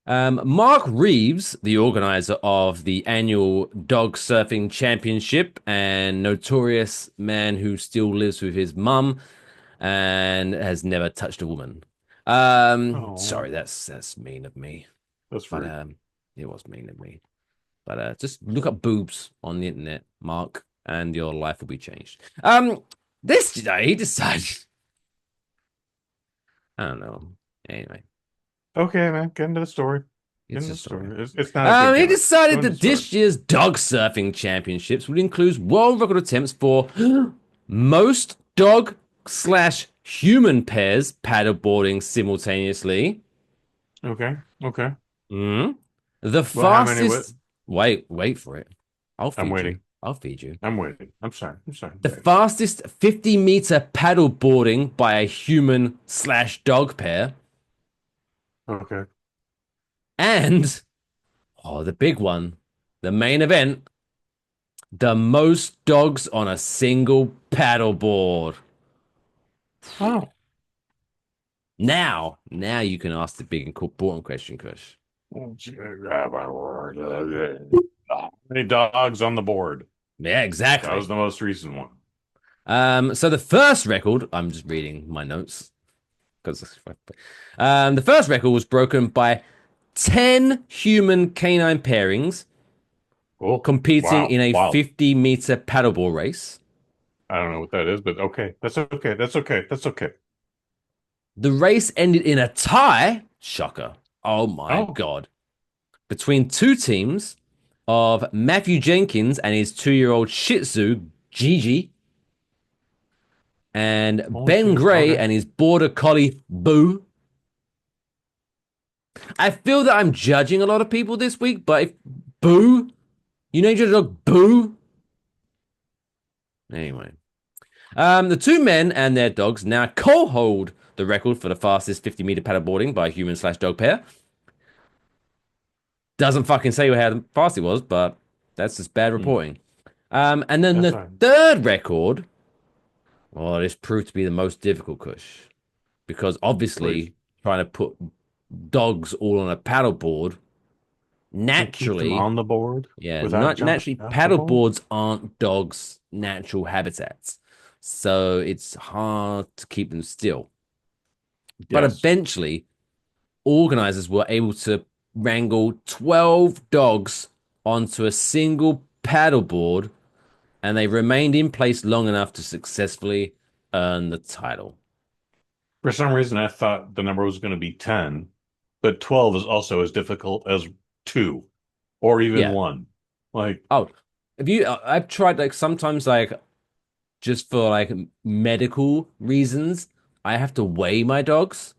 Mark Reeves, the organizer of the annual Dog Surfing Championship and notorious man who still lives with his mum and has never touched a woman. Oh, Sorry, that's mean of me. that's But rude. it was mean of me. But just look up boobs on the internet, Mark, and your life will be changed. This day he decided. I don't know. Anyway, Okay, man. Get into the story. Get it's into a the story. story. It's not a good He gimmick. Go decided into the that story. this year's dog surfing championships would include world record attempts for most dog slash human pairs paddleboarding simultaneously. Okay. Okay. Mhm. The Well, how many? fastest. Wait for it. I'll I'm feed you. waiting. I'll feed you. I'm waiting. I'm sorry. I'm sorry. The fastest 50-meter paddleboarding by a human slash dog pair. Okay. And, the big one, the main event, the most dogs on a single paddleboard. Oh. Now you can ask the big and important question, Kush. Many dogs on the board? Yeah, That exactly. was the most recent one. So the first record, I'm just reading my notes because the first record was broken by 10 human canine pairings Oh, competing wow. in a Wow. 50-meter paddleboard race. I don't know what that is, but okay. That's okay. That's okay. That's okay. The race ended in a tie, shocker, oh my Oh. God, between two teams of Matthew Jenkins and his 2-year-old Shih Tzu, Gigi, and Only Ben two. Gray Okay. and his Border Collie, Boo. I feel that I'm judging a lot of people this week, but if Boo, you named your dog Boo? Anyway. The two men and their dogs now co-hold the record for the fastest 50-meter paddleboarding by a human slash dog pair. Doesn't fucking say how fast it was, but that's just bad reporting. And then That's the fine. third record, this proved to be the most difficult, Kush, because Please. obviously trying to put dogs all on a paddleboard And keep them naturally, on the board without not jumping naturally, off the board? paddleboards aren't dogs' natural habitats, so it's hard to keep them still. But Yes. eventually, organizers were able to wrangle 12 dogs onto a single paddleboard, and they remained in place long enough to successfully earn the title. For some reason, I thought the number was going to be 10, but 12 is also as difficult as 2 or even Yeah. 1. Like, Oh, I've tried, like, sometimes, like, just for, like, medical reasons, I have to weigh my dogs.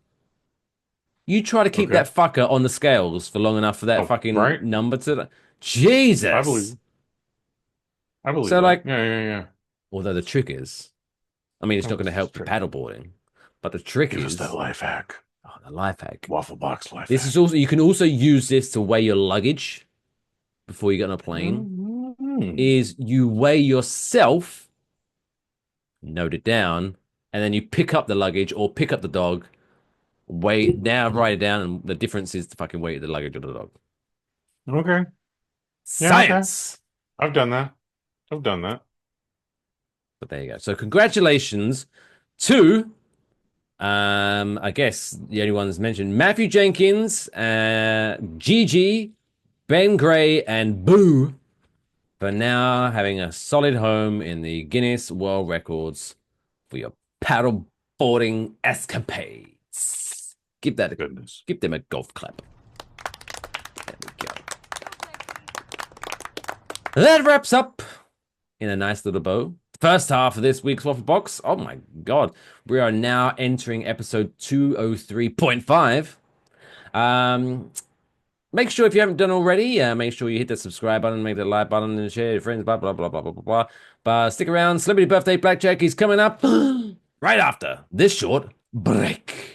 You try to keep okay. that fucker on the scales for long enough for that Oh, fucking right. number to. I Jesus. believe. I believe So, that. like, Yeah. although the trick is, I mean, it's not going to help the Trick. paddleboarding, but the trick Give us is that life hack. the life hack. Waffle Box life This hack. is also, you can also use this to weigh your luggage before you get on a plane. Mhm. Is you weigh yourself, note it down, and then you pick up the luggage or pick up the dog Wait, now write it down, and the difference is the fucking weight of the luggage of the dog. Okay. Science. Okay. I've done that. But there you go. So congratulations to, I guess the only ones mentioned, Matthew Jenkins, Gigi, Ben Gray, and Boo, for now having a solid home in the Guinness World Records for your paddle boarding escapades. Give them a golf clap. There we go. That wraps up in a nice little bow first half of this week's Waffle Box. Oh my god, we are now entering episode 203.5. Make sure if you haven't done already, make sure you hit the subscribe button, make the like button, and share your friends, blah, blah, blah, blah, blah, blah, blah. But stick around. Celebrity Birthday Blackjack is coming up right after this short break.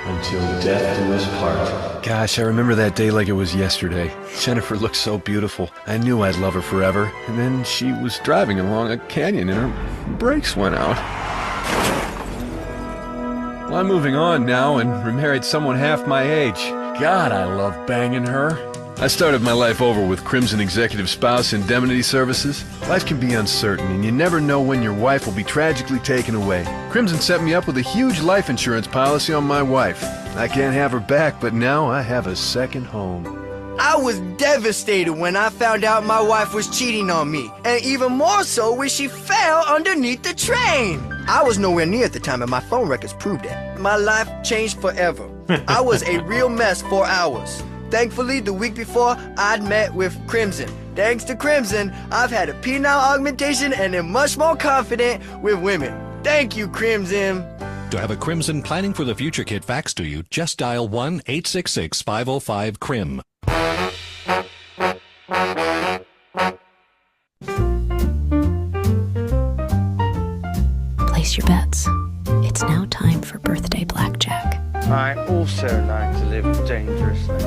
Until death do us part. Gosh, I remember that day like it was yesterday. Jennifer looked so beautiful. I knew I'd love her forever. And then she was driving along a canyon and her brakes went out. Well, I'm moving on now and remarried someone half my age. God, I love banging her. I started my life over with Crimson Executive Spouse Indemnity Services. Life can be uncertain, and you never know when your wife will be tragically taken away. Crimson set me up with a huge life insurance policy on my wife. I can't have her back, but now I have a second home. I was devastated when I found out my wife was cheating on me, and even more so when she fell underneath the train. I was nowhere near at the time, and my phone records proved it. My life changed forever. I was a real mess for hours. Thankfully, the week before, I'd met with Crimson. Thanks to Crimson, I've had a penile augmentation and am much more confident with women. Thank you, Crimson. To have a Crimson Planning for the Future kit faxed to you, just dial 1-866-505-CRIM. Place your bets. It's now time for Birthday Blackjack. I also like to live dangerously.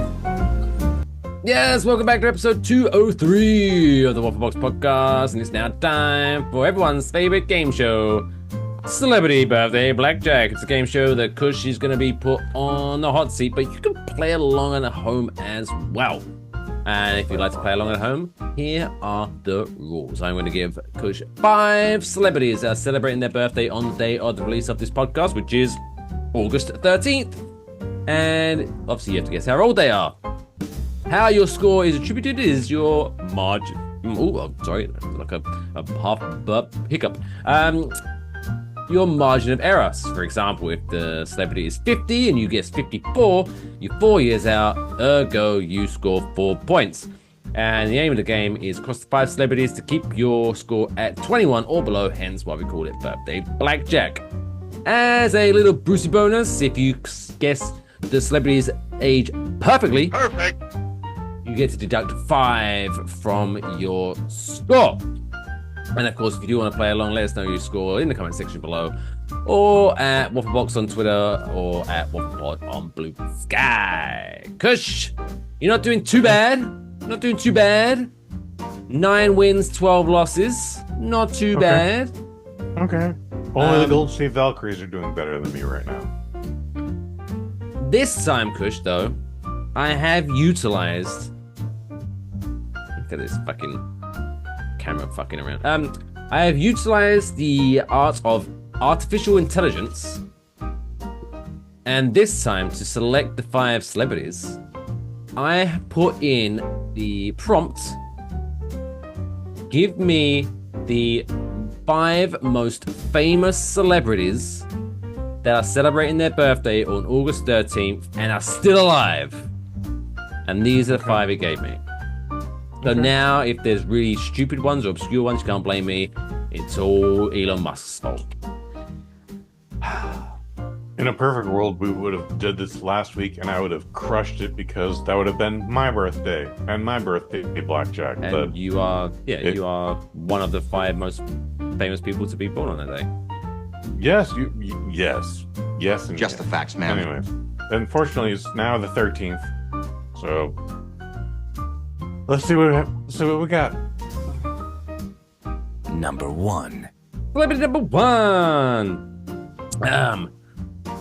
Yes, welcome back to episode 203 of the Waffle Box podcast, and it's now time for everyone's favorite game show, Celebrity Birthday Blackjack. It's a game show that Kush is going to be put on the hot seat, but you can play along at home as well. And if you'd like to play along at home, here are the rules. I'm going to give Kush 5 celebrities that are celebrating their birthday on the day of the release of this podcast, which is August 13th. And obviously you have to guess how old they are. How your score is attributed is your margin. Oh, I'm sorry, like a half burp hiccup. Your margin of error. For example, if the celebrity is 50 and you guess 54, you're 4 years out, ergo you score 4 points. And the aim of the game is across the 5 celebrities to keep your score at 21 or below, hence why we call it Birthday Blackjack. As a little Brucey bonus, if you guess the celebrity's age perfectly, you get to deduct 5 from your score. And of course, if you do want to play along, let us know your score in the comment section below, or at Waffle Box on Twitter, or at WafflePod on Blue Sky. Kush, you're not doing too bad. 9 wins, 12 losses. Not too bad. Okay. Only the Gold Sea Valkyries are doing better than me right now. This time, Kush, though, I have utilized... Look at this fucking camera fucking around. I have utilized the art of artificial intelligence, and this time to select the 5 celebrities, I have put in the prompt, give me the 5 most famous celebrities that are celebrating their birthday on August 13th and are still alive. And these are the 5 it gave me. So now, if there's really stupid ones or obscure ones, you can't blame me. It's all Elon Musk's fault. In a perfect world, we would have did this last week, and I would have crushed it because that would have been my birthday and my birthday blackjack. And but you are, you are one of the 5 most famous people to be born on that day. Yes, yes. And Just yes. the facts, man. Anyways, unfortunately, it's now the 13th, so let's see what we got. Number 1. Celebrity number 1.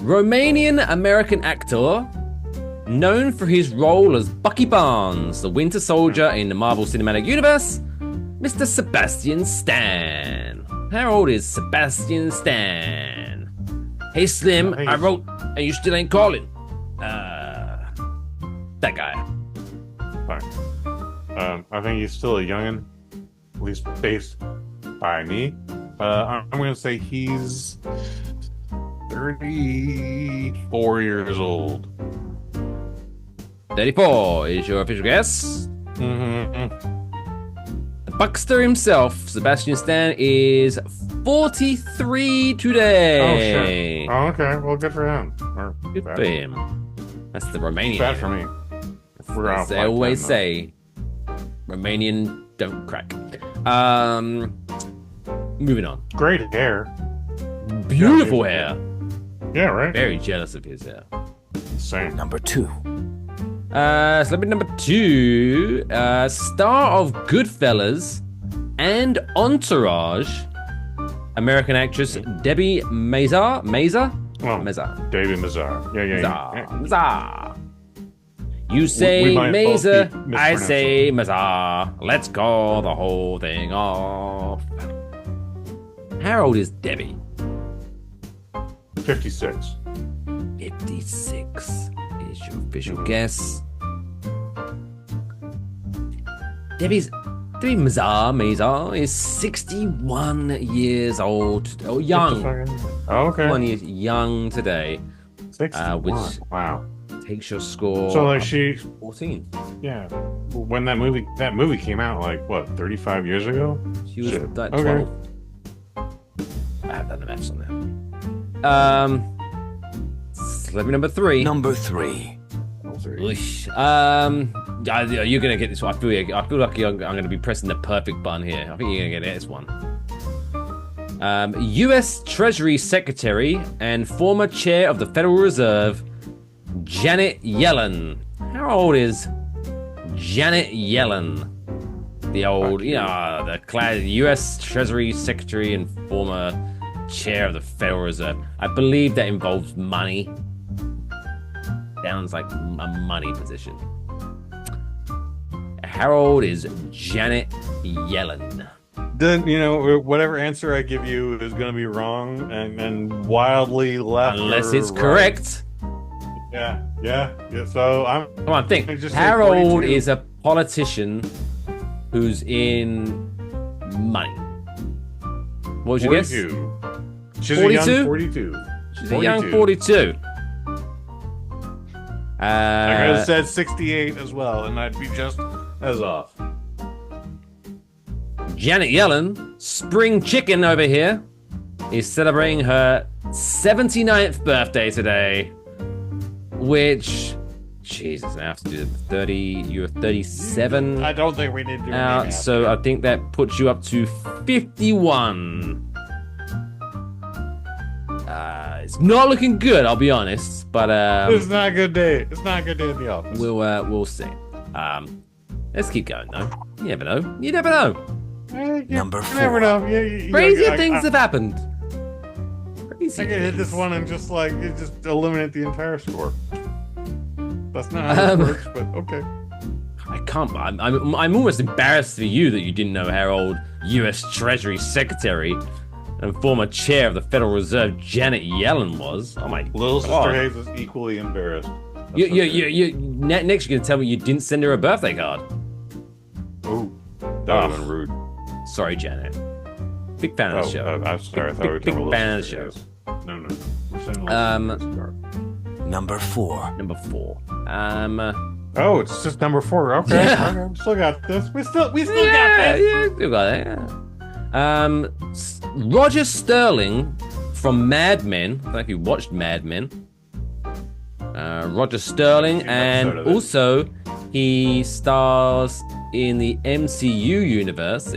Romanian-American actor known for his role as Bucky Barnes, the Winter Soldier in the Marvel Cinematic Universe, Mr. Sebastian Stan. How old is Sebastian Stan? Hey Slim, I wrote and you still ain't calling. That guy. Fine. I think he's still a youngin', at least based by me. I'm going to say he's 34 years old. 34 is your official guess. Mm-hmm. The Buckster himself, Sebastian Stan, is 43 today. Oh, sure. Oh, okay. Well, good for him. Good for him. That's the Romanian. Bad for me. As they always say, Romanian don't crack. Moving on. Great hair. Beautiful hair. Yeah, right? Very jealous of his hair. Same. Number 2. Celebrity number 2, star of Goodfellas and Entourage, American actress Debi Mazar. Mazar? Oh, Mazar. Debi Mazar. Yeah. Mazar. You say Mazar, I say Mazar. Let's call the whole thing off. How old is Debi? 56. 56 is your official guess. Debi Mazar is 61 years old. Oh, young. Oh, okay. 1 year young today. 61. Which takes your score. So like she's 14. Yeah. When that movie came out, like what, 35 years ago? She was like 12. Okay. I have done the maths on that. Celebrity number 3. Number 3. You're gonna get this one. I feel like I'm gonna be pressing the perfect button here. I think you're gonna get this one. U.S. Treasury Secretary and former chair of the Federal Reserve, Janet Yellen. How old is Janet Yellen? The old, the U.S. Treasury Secretary and former chair of the Federal Reserve. I believe that involves money. Sounds like a money position. How old is Janet Yellen? Then, whatever answer I give you is going to be wrong and wildly left. Unless it's right. correct. Yeah. So Come on, think. How old is a politician who's in money? What was your guess? She's 42? a young 42. She's a young 42. I could have said 68 as well, and I'd be just as off. Janet Yellen, spring chicken over here, is celebrating her 79th birthday today. Which, Jesus, I have to do the 30. You're 37. I don't think we need to do out, so I think that puts you up to 51. It's not looking good, I'll be honest, but it's not a good day. It's not a good day at the office. We'll see. Let's keep going though. You never know. Number 4. You never know. Crazier things have happened. I can hit this one and just eliminate the entire score. That's not how it works, but okay. I can't. I'm almost embarrassed for you that you didn't know how old U.S. Treasury Secretary and former chair of the Federal Reserve Janet Yellen was. Oh my Little God. Sister Hayes is equally embarrassed. Next you're gonna tell me you didn't send her a birthday card. Oh, that would have been rude. Sorry, Janet. Big fan of the show. I'm sorry. I thought we were big talking fan about of the show. No. We're sending Number 4. Number 4. Oh, it's just number 4. Okay. Yeah. Okay. We still got this. We still got this. Yeah, still got it. Yeah. Roger Sterling from Mad Men. I don't know if you watched Mad Men. Roger Sterling, and also he stars in the MCU universe,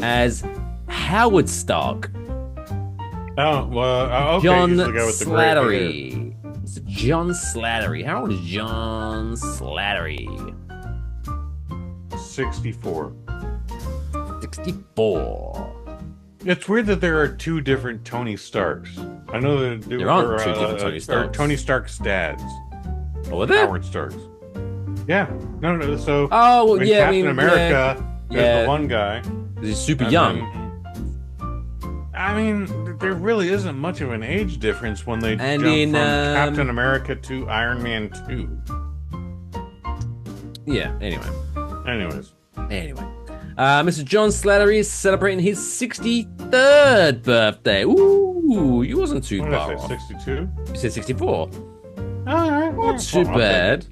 as Howard Stark. Oh, well, okay. John He's the guy with the gray hair. Slattery. It's John Slattery. How old is John Slattery? 64. 64. It's weird that there are two different Tony Starks. I know that there aren't two different Tony Starks. Tony Stark's dads. Oh, are there? Howard Starks. Yeah. No. So. Oh, well, yeah. Captain America is the one guy. He's super young. There really isn't much of an age difference when they jump from Captain America to Iron Man 2. Yeah. Anyways. Mr. John Slattery is celebrating his 63rd birthday. Ooh, you wasn't too far off. 62? You said 64. All right. Not too bad.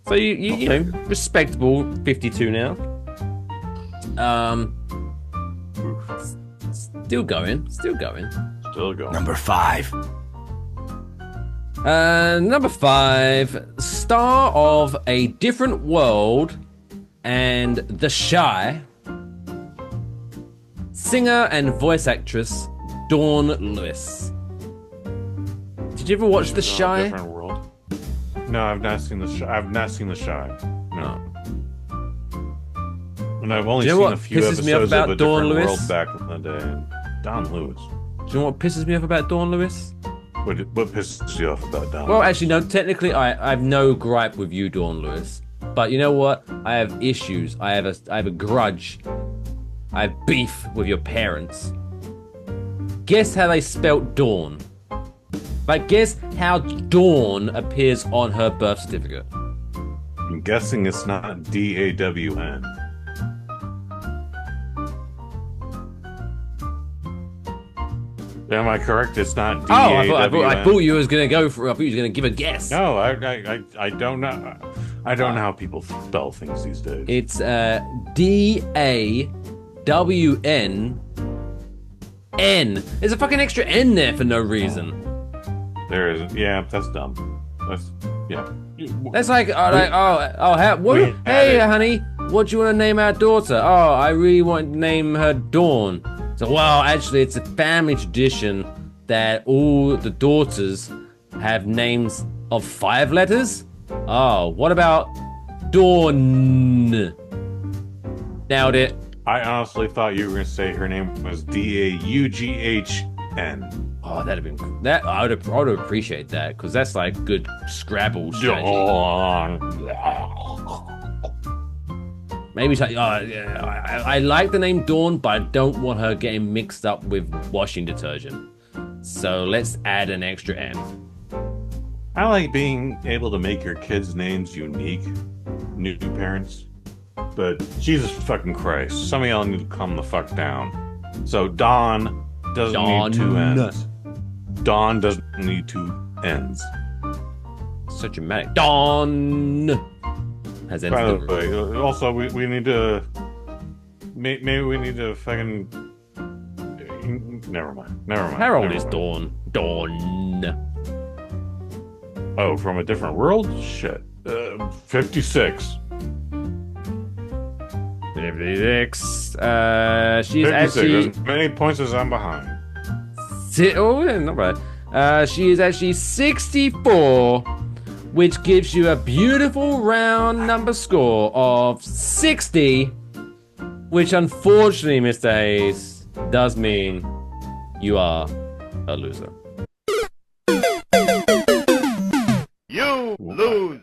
So you know, respectable 52 now. Still going. Number 5. Number 5, star of A Different World and The Shy, singer and voice actress Dawn Lewis. Did you ever watch The Shy? Different World. No, I've not seen The Shy. No. And I've only seen a few episodes of A Different World back in the day. Dawn Lewis. Do you know what pisses me off about Dawn Lewis? What pisses you off about Dawn? Well, actually, no. Technically, I have no gripe with you, Dawn Lewis. But you know what? I have issues. I have a grudge. I have beef with your parents. Guess how they spelt Dawn? Like, guess how Dawn appears on her birth certificate? I'm guessing it's not D-A-W-N. Am I correct? It's not D-A-W-N. I thought you was gonna go for. I thought you was gonna give a guess. No, I don't know. I don't know how people spell things these days. It's D-A-W-N. There's a fucking extra N there for no reason. There is. Yeah, that's dumb. That's like, hey, honey, what do you want to name our daughter? Oh, I really want to name her Dawn. So, well, actually, it's a family tradition that all the daughters have names of 5 letters. Oh, what about Dawn? Nailed it. I honestly thought you were going to say her name was D-A-U-G-H-N. Oh, that'd have been that. I would appreciate that because that's like good Scrabble strategy. Maybe I like the name Dawn, but I don't want her getting mixed up with washing detergent. So let's add an extra N. I like being able to make your kids' names unique, new parents. But Jesus fucking Christ, some of y'all need to calm the fuck down. So Dawn doesn't need 2 N's. Dawn doesn't need 2 N's. So dramatic. Dawn has N's. By the way, also we need to maybe we need to fucking never mind. How old is Dawn? Dawn. Oh, from a different world? Shit. 56. 56. She's 56. actually as many points as I'm behind. Oh, yeah, not bad. She is actually 64, which gives you a beautiful round number score of 60, which unfortunately, Mr. Hayes, does mean you are a loser. You lose.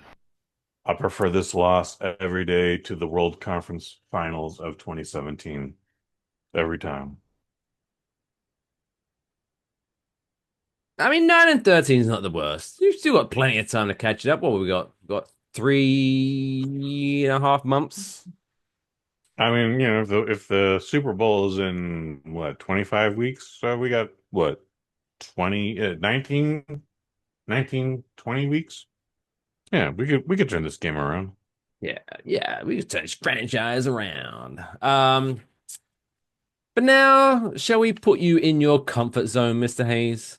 I prefer this loss every day to the World Conference Finals of 2017. Every time. I mean, 9 and 13 is not the worst. You've still got plenty of time to catch it up. What have we got? We've got 3.5 months. I mean, you know, if the Super Bowl is in, 25 weeks? So we got, 19, 20 weeks? Yeah, we could turn this game around. Yeah, we could turn this franchise around. But now, shall we put you in your comfort zone, Mr. Hayes?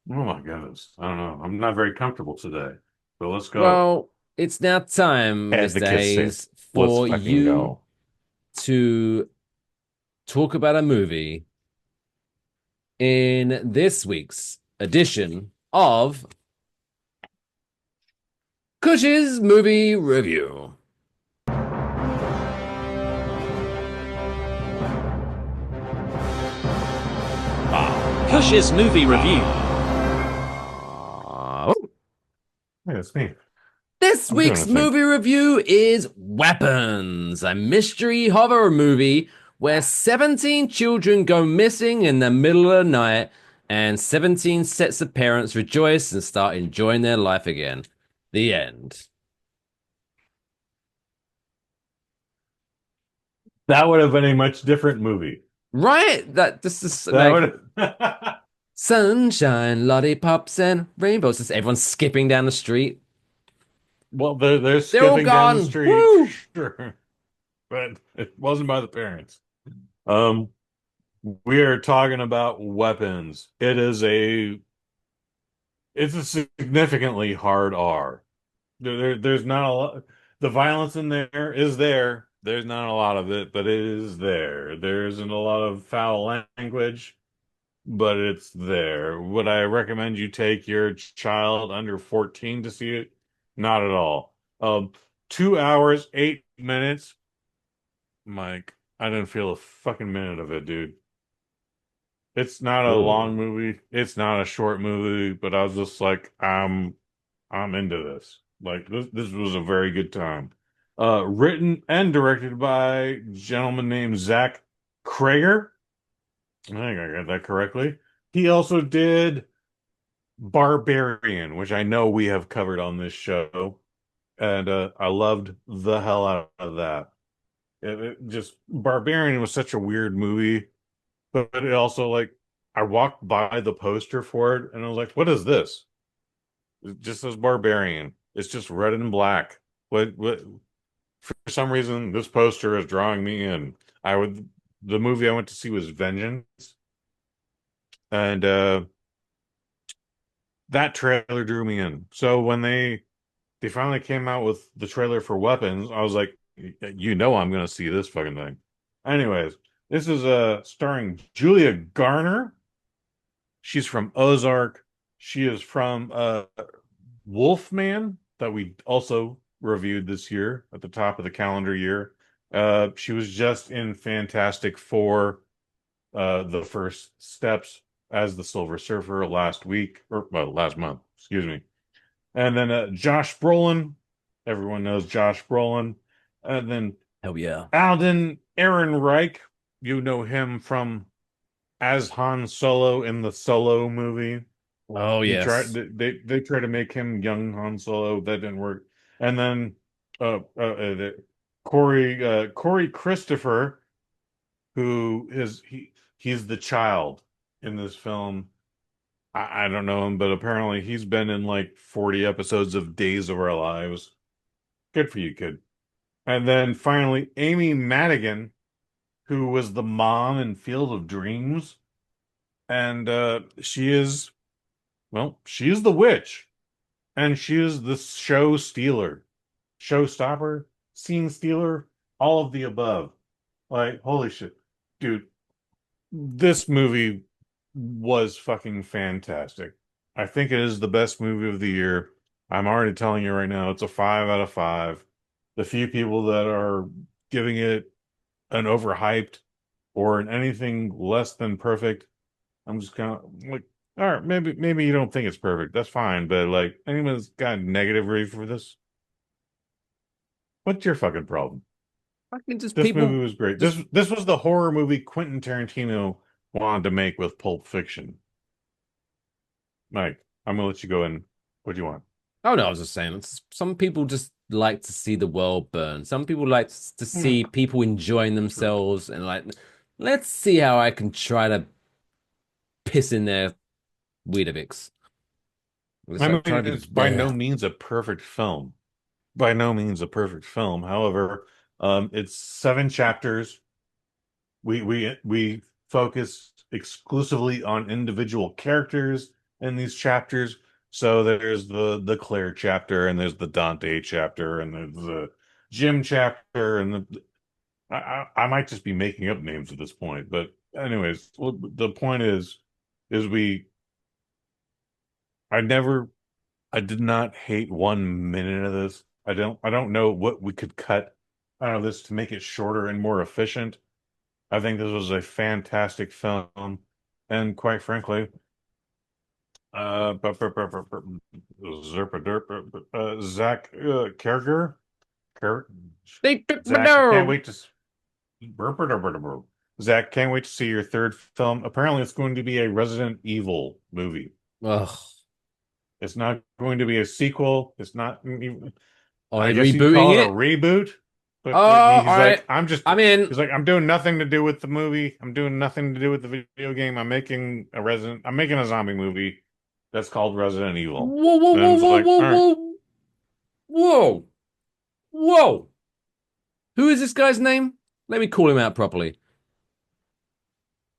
Oh my goodness. I don't know. I'm not very comfortable today. So let's go. Well, it's now time, Mr. Hayes, for you to talk about a movie in this week's edition of Kush's Movie Review. Kush's movie review. Hey, it's me. This week's movie review is Weapons, a mystery horror movie where 17 children go missing in the middle of the night and 17 sets of parents rejoice and start enjoying their life again. The end. That would have been a much different movie. Right? This is That like sunshine, lollipops, and rainbows. Just everyone's skipping down the street. Well, they're all skipping down the gone. street, Woo! sure, but it wasn't by the parents. We are talking about Weapons. It's a significantly hard R. There's not a lot. The violence in there is there. There's not a lot of it, but it is there. There isn't a lot of foul language, but it's there. Would I recommend you take your child under 14 to see it? Not at all. 2 hours, 8 minutes. Mike, I didn't feel a fucking minute of it, dude. It's not a long movie. It's not a short movie, but I was just like, I'm into this. Like this was a very good time. Written and directed by a gentleman named Zach Krager. I think I got that correctly. He also did Barbarian, which I know we have covered on this show, and I loved the hell out of that. Barbarian was such a weird movie, but it also like I walked by the poster for it and I was like, "What is this?" It just says Barbarian. It's just red and black. What? For some reason, this poster is drawing me in. The movie I went to see was Vengeance, and that trailer drew me in. So when they finally came out with the trailer for Weapons, I was like, I'm going to see this fucking thing. Anyways, this is starring Julia Garner. She's from Ozark. She is from Wolfman, that we also reviewed this year at the top of the calendar year. She was just in Fantastic Four, the first steps as the Silver Surfer last month, excuse me. And then Josh Brolin, everyone knows Josh Brolin. And then hell yeah, Alden Ehrenreich, you know him from as Han Solo in the Solo movie. Oh yes, they tried to make him young Han Solo. That didn't work. And then Corey Christopher, who is he's the child in this film. I don't know him, but apparently he's been in like 40 episodes of Days of Our Lives. Good for you, kid. And then finally Amy Madigan, who was the mom in Field of Dreams, and she is the witch, and she is the showstopper, scene stealer, all of the above. Like, holy shit, dude, this movie was fucking fantastic. I think it is the best movie of the year. I'm already telling you right now, it's a 5 out of 5. The few people that are giving it an overhyped or an anything less than perfect, I'm just kind of like, all right, maybe you don't think it's perfect. That's fine, but like anyone that's got a negative review for this, what's your fucking problem? This movie was great. This was the horror movie Quentin Tarantino wanted to make with Pulp Fiction. Mike, I'm gonna let you go in. What do you want? Oh no, I was just saying. Some people just like to see the world burn. Some people like to see people enjoying themselves and like, let's see how I can try to piss in their Weetabix. It's by no means a perfect film. By no means a perfect film. However, it's 7 chapters. We focus exclusively on individual characters in these chapters. So there's the Claire chapter, and there's the Dante chapter, and there's the Jim chapter, and I might just be making up names at this point. But anyways, the point is I did not hate 1 minute of this. I don't know what we could cut out of this to make it shorter and more efficient. I think this was a fantastic film. and quite frankly, Zach Kerger. They took my Zach, I can't dog. wait to. Zach, can't wait to see your third film. Apparently, it's going to be a Resident Evil movie. Ugh. It's not going to be a sequel. It's not. Are I they guess you call rebooting it it? a reboot. But Oh, he's all like, right. I'm in. He's like, I'm doing nothing to do with the movie. I'm doing nothing to do with the video game. I'm making a zombie movie that's called Resident Evil. Whoa, whoa, And whoa, it's whoa, like, whoa, all right, whoa. Whoa. Whoa. Who is this guy's name? Let me call him out properly.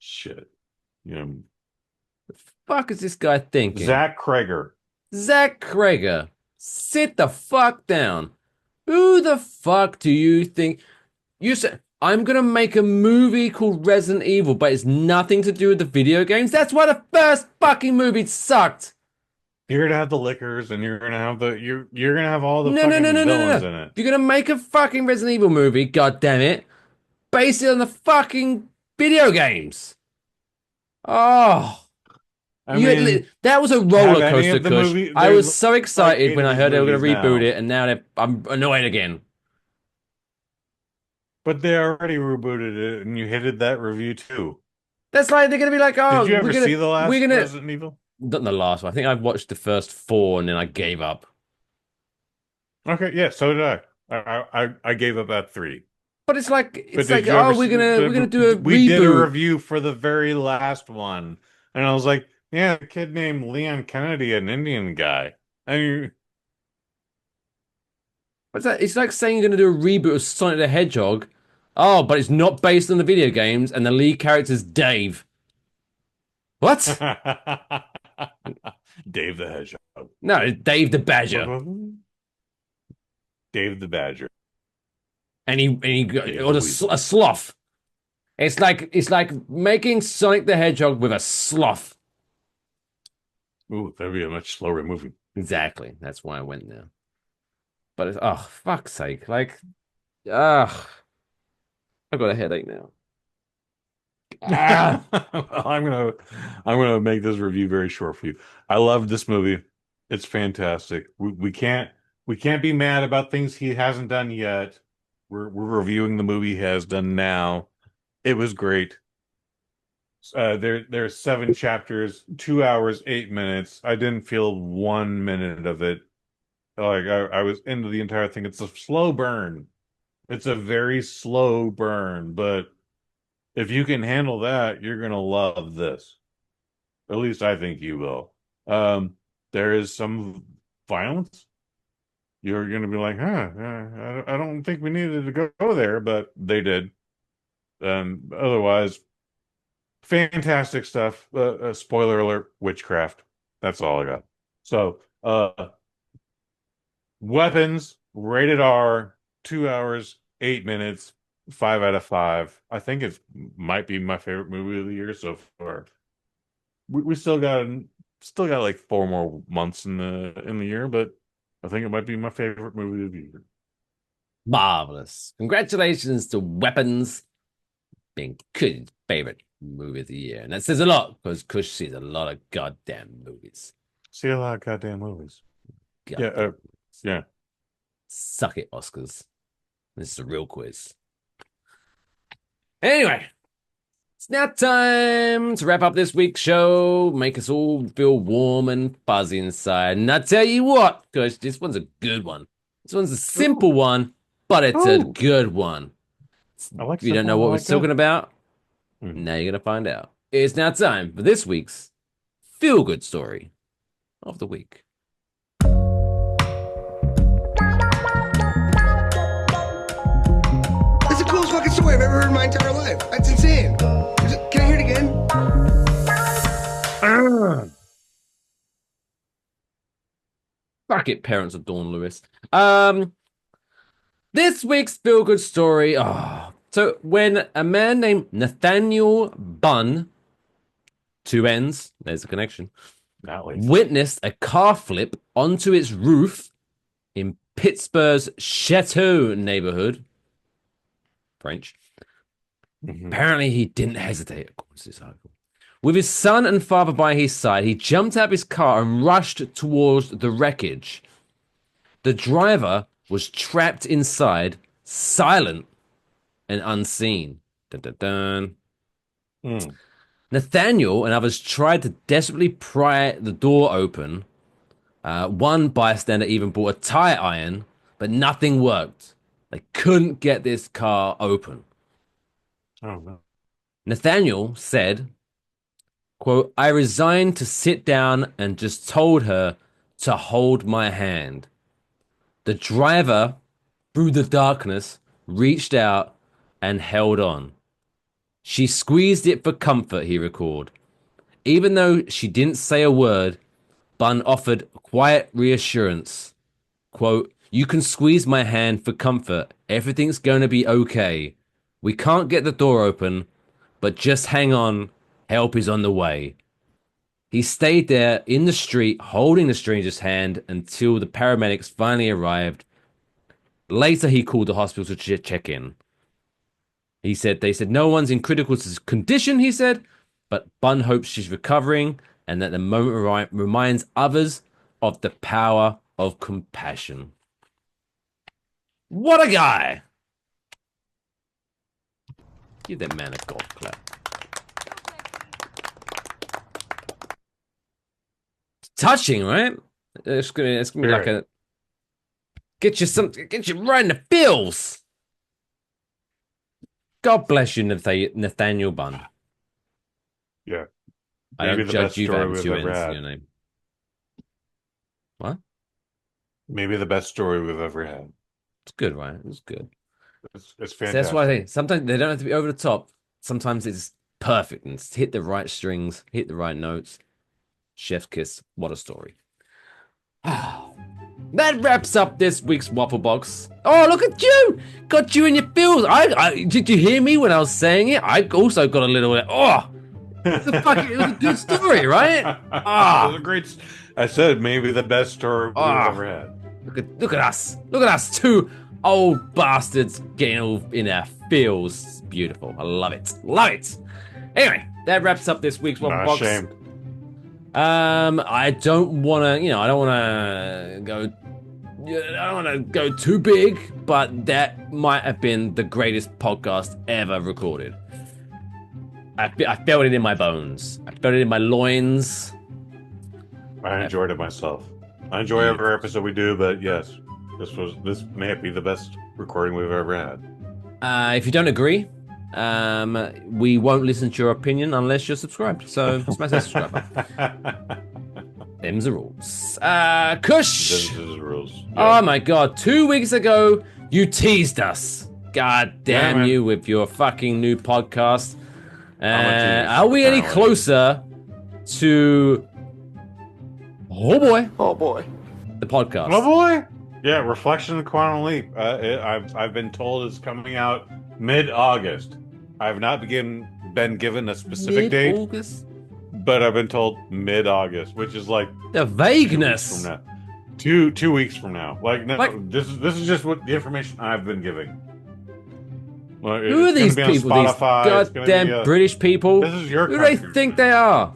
shit. You know, Fuck is this guy thinking? Zach Krager. Zach Krager. Sit the fuck down. Who the fuck do you think? You said, I'm going to make a movie called Resident Evil, but it's nothing to do with the video games. That's why the first fucking movie sucked. You're gonna have the liquors, and you're gonna have you're gonna have all the No, fucking no, no, no, no, villains no. in it. You're going to make a fucking Resident Evil movie, god damn it, based it on the fucking video games. Oh. I mean, that was a have roller any coaster, of the Kush. movie- I there's was so like excited 8 when of I his heard they were going to movies reboot now. it, and now I'm annoyed again. But they already rebooted it, and you hated that review too. That's like they're going to be like, oh, Did you ever see the last we're gonna Resident Evil? not the last one. I think I've watched the first 4 and then I gave up. Okay, yeah, so did I. I gave up at 3. But it's like But did you oh, ever we're see gonna do a we did a reboot. review for the very last one, and I was like, yeah, a kid named Leon Kennedy, an Indian guy. I mean, What's that? It's like saying you're gonna do a reboot of Sonic the Hedgehog. Oh, but it's not based on the video games, and the lead character's Dave. What? Dave the Hedgehog. No, it's Dave the Badger. Dave the Badger. And he or a sloth. It's like making Sonic the Hedgehog with a sloth. Ooh, that'd be a much slower movie. Exactly. That's why I went there. But it's, oh, fuck's sake. Like, ugh. I've got a headache now. Ah. I'm gonna make this review very short for you. I love this movie. It's fantastic. We can't be mad about things he hasn't done yet. We're reviewing the movie he has done now. It was great. There's 7 chapters, 2 hours, 8 minutes. I didn't feel 1 minute of it. Like I was into the entire thing. It's a slow burn. It's a very slow burn, but if you can handle that, you're gonna love this. At least I think you will. There is some violence. You're gonna be like, I don't think we needed to go there, but they did. Otherwise, fantastic stuff. Spoiler alert: witchcraft. That's all I got. So, weapons, rated R, 2 hours, 8 minutes, 5 out of 5. I think it might be my favorite movie of the year so far. We still got like 4 more months in the year, but I think it might be my favorite movie of the year. Marvelous. Congratulations to Weapons being Kush's favorite movie of the year. And that says a lot because Kush sees a lot of goddamn movies. See a lot of goddamn movies. Yeah. Suck it, Oscars. This is a real quiz. Anyway, it's now time to wrap up this week's show, make us all feel warm and fuzzy inside. And I tell you what, Kush, this one's a good one. This one's a simple one, but it's a good one. I like you don't know what we're talking about? Mm-hmm. Now you're going to find out. It's now time for this week's feel-good story of the week. That's the coolest fucking story I've ever heard in my entire life. That's insane. Can I hear it again? Fuck it, parents of Dawn Lewis. This week's feel-good story. So when a man named Nathaniel Bunn, 2 N's, there's a connection, witnessed a car flip onto its roof in Pittsburgh's Chateau neighborhood, French. Apparently he didn't hesitate, according to this article. With his son and father by his side, he jumped out of his car and rushed towards the wreckage. The driver was trapped inside, silent and unseen. Dun, dun, dun. Nathaniel and others tried to desperately pry the door open. One bystander even brought a tire iron, but nothing worked. They couldn't get this car open. Oh, no. Nathaniel said, quote, I resigned to sit down and just told her to hold my hand. The driver, through the darkness, reached out and held on. She squeezed it for comfort, he recalled. Even though she didn't say a word, Bun offered quiet reassurance. Quote, you can squeeze my hand for comfort. Everything's going to be okay. We can't get the door open, but just hang on. Help is on the way. He stayed there in the street, holding the stranger's hand until the paramedics finally arrived. Later, he called the hospital to check in. They said no one's in critical condition, he said, but Bun hopes she's recovering and that the moment reminds others of the power of compassion. What a guy! Give that man a golf clap. It's touching, right? It's gonna be like a get you right in the feels. God bless you, Nathaniel Bun. Yeah. I don't judge you for having two N's in your name. What? Maybe the best story we've ever had. It's good, right? It's good. It's fantastic. So that's why I think sometimes they don't have to be over the top. Sometimes it's perfect and hit the right strings, hit the right notes. Chef's kiss. What a story. That wraps up this week's Waffle Box. Oh, look at you! Got you in your feels. Did you hear me when I was saying it? I also got a little. It was a good story, right? It was a great. I said maybe the best story we've ever had. Look at us! Look at us, two old bastards getting all in our feels. It's beautiful. I love it. Love it. Anyway, that wraps up this week's Waffle Box. Shame. I don't want to go too big, but that might have been the greatest podcast ever recorded. I felt it in my bones. I felt it in my loins. I enjoyed it myself. I enjoy every episode we do, but yes, this may be the best recording we've ever had. If you don't agree, we won't listen to your opinion unless you're subscribed. So smash that subscribe button. Them's the rules. Kush. Them's the rules. Yeah. Oh my god! 2 weeks ago, you teased us. God damn you with your fucking new podcast. Are we any closer to? Oh boy, the podcast. Oh boy. Yeah, Reflection of the Quantum Leap. I've been told it's coming out mid-August. I've not been given a specific date, but I've been told mid-August, which is like the vagueness. 2 weeks from now. This is just what the information I've been giving. Who are these people? These goddamn British people. This is your Who do they think they are?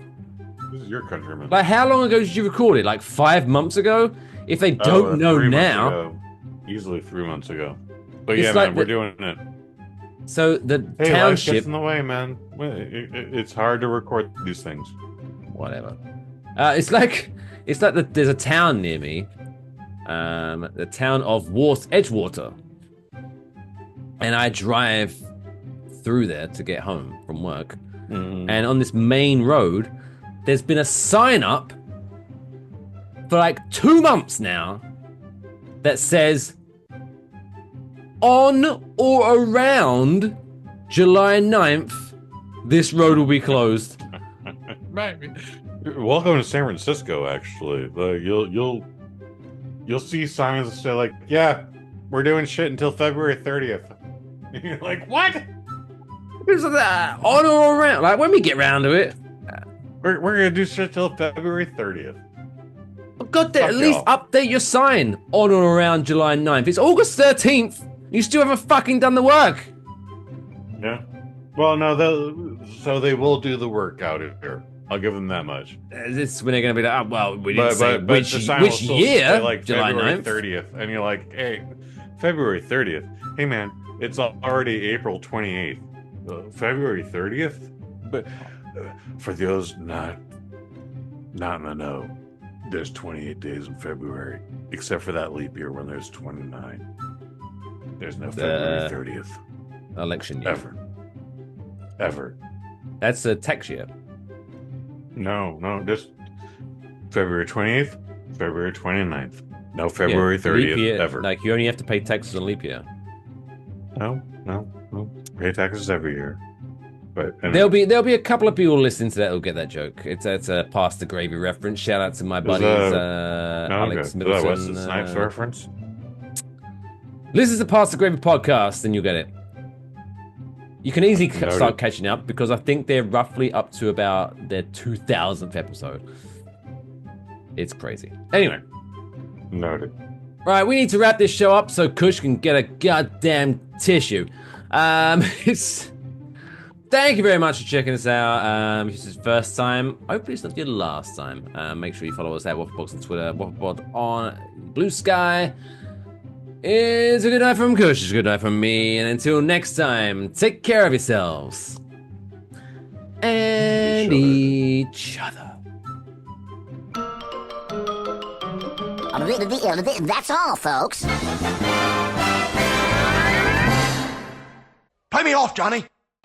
This is your countryman. Like, how long ago did you record it? Like 5 months ago? If they don't know now, easily 3 months ago. But yeah, man, we're doing it. So the life township gets in the way, man. It's hard to record these things. Whatever. It's like there's a town near me, the town of Edgewater, and I drive through there to get home from work. And on this main road, there's been a sign up for like 2 months now that says on or around July 9th, this road will be closed. Welcome to San Francisco, actually. Like, you'll see signs that say like, yeah, we're doing shit until February 30th. And you're like, what? It's like on or around. Like, when we get round to it, we're gonna do shit till February 30th. God, at least update your sign on or around July 9th. It's August 13th. You still haven't fucking done the work. Yeah. Well, no, so they will do the work out here. I'll give them that much. This when they're going to be like, oh, well, we didn't say but which the sign will still year, say, like July February 9th. 30th, and you're like, hey, February 30th. Hey, man, it's already April 28th. February 30th? But for those not in the know, there's 28 days in February, except for that leap year when there's 29. There's no February 30th. Election year. Ever. That's a tax year. No, just February 28th, February 29th. No February 30th year, ever. Like, you only have to pay taxes on leap year. No. Pay taxes every year. But there'll be a couple of people listening to that who'll get that joke. It's a Pass the Gravy reference. Shout out to my buddies, Alex Middleton. What's the Snipes reference? This is the Pass the Gravy podcast, and you'll get it. You can easily start catching up because I think they're roughly up to about their 2000th episode. It's crazy. Anyway. Noted. Right, we need to wrap this show up so Kush can get a goddamn tissue. Thank you very much for checking us out. If this is his first time, hopefully it's not your last time. Make sure you follow us at Waffle Box on Twitter, WafflePod on Blue Sky. It's a good night from Kush, it's a good night from me, and until next time, take care of yourselves. And each other. That's all, folks. Play me off, Johnny.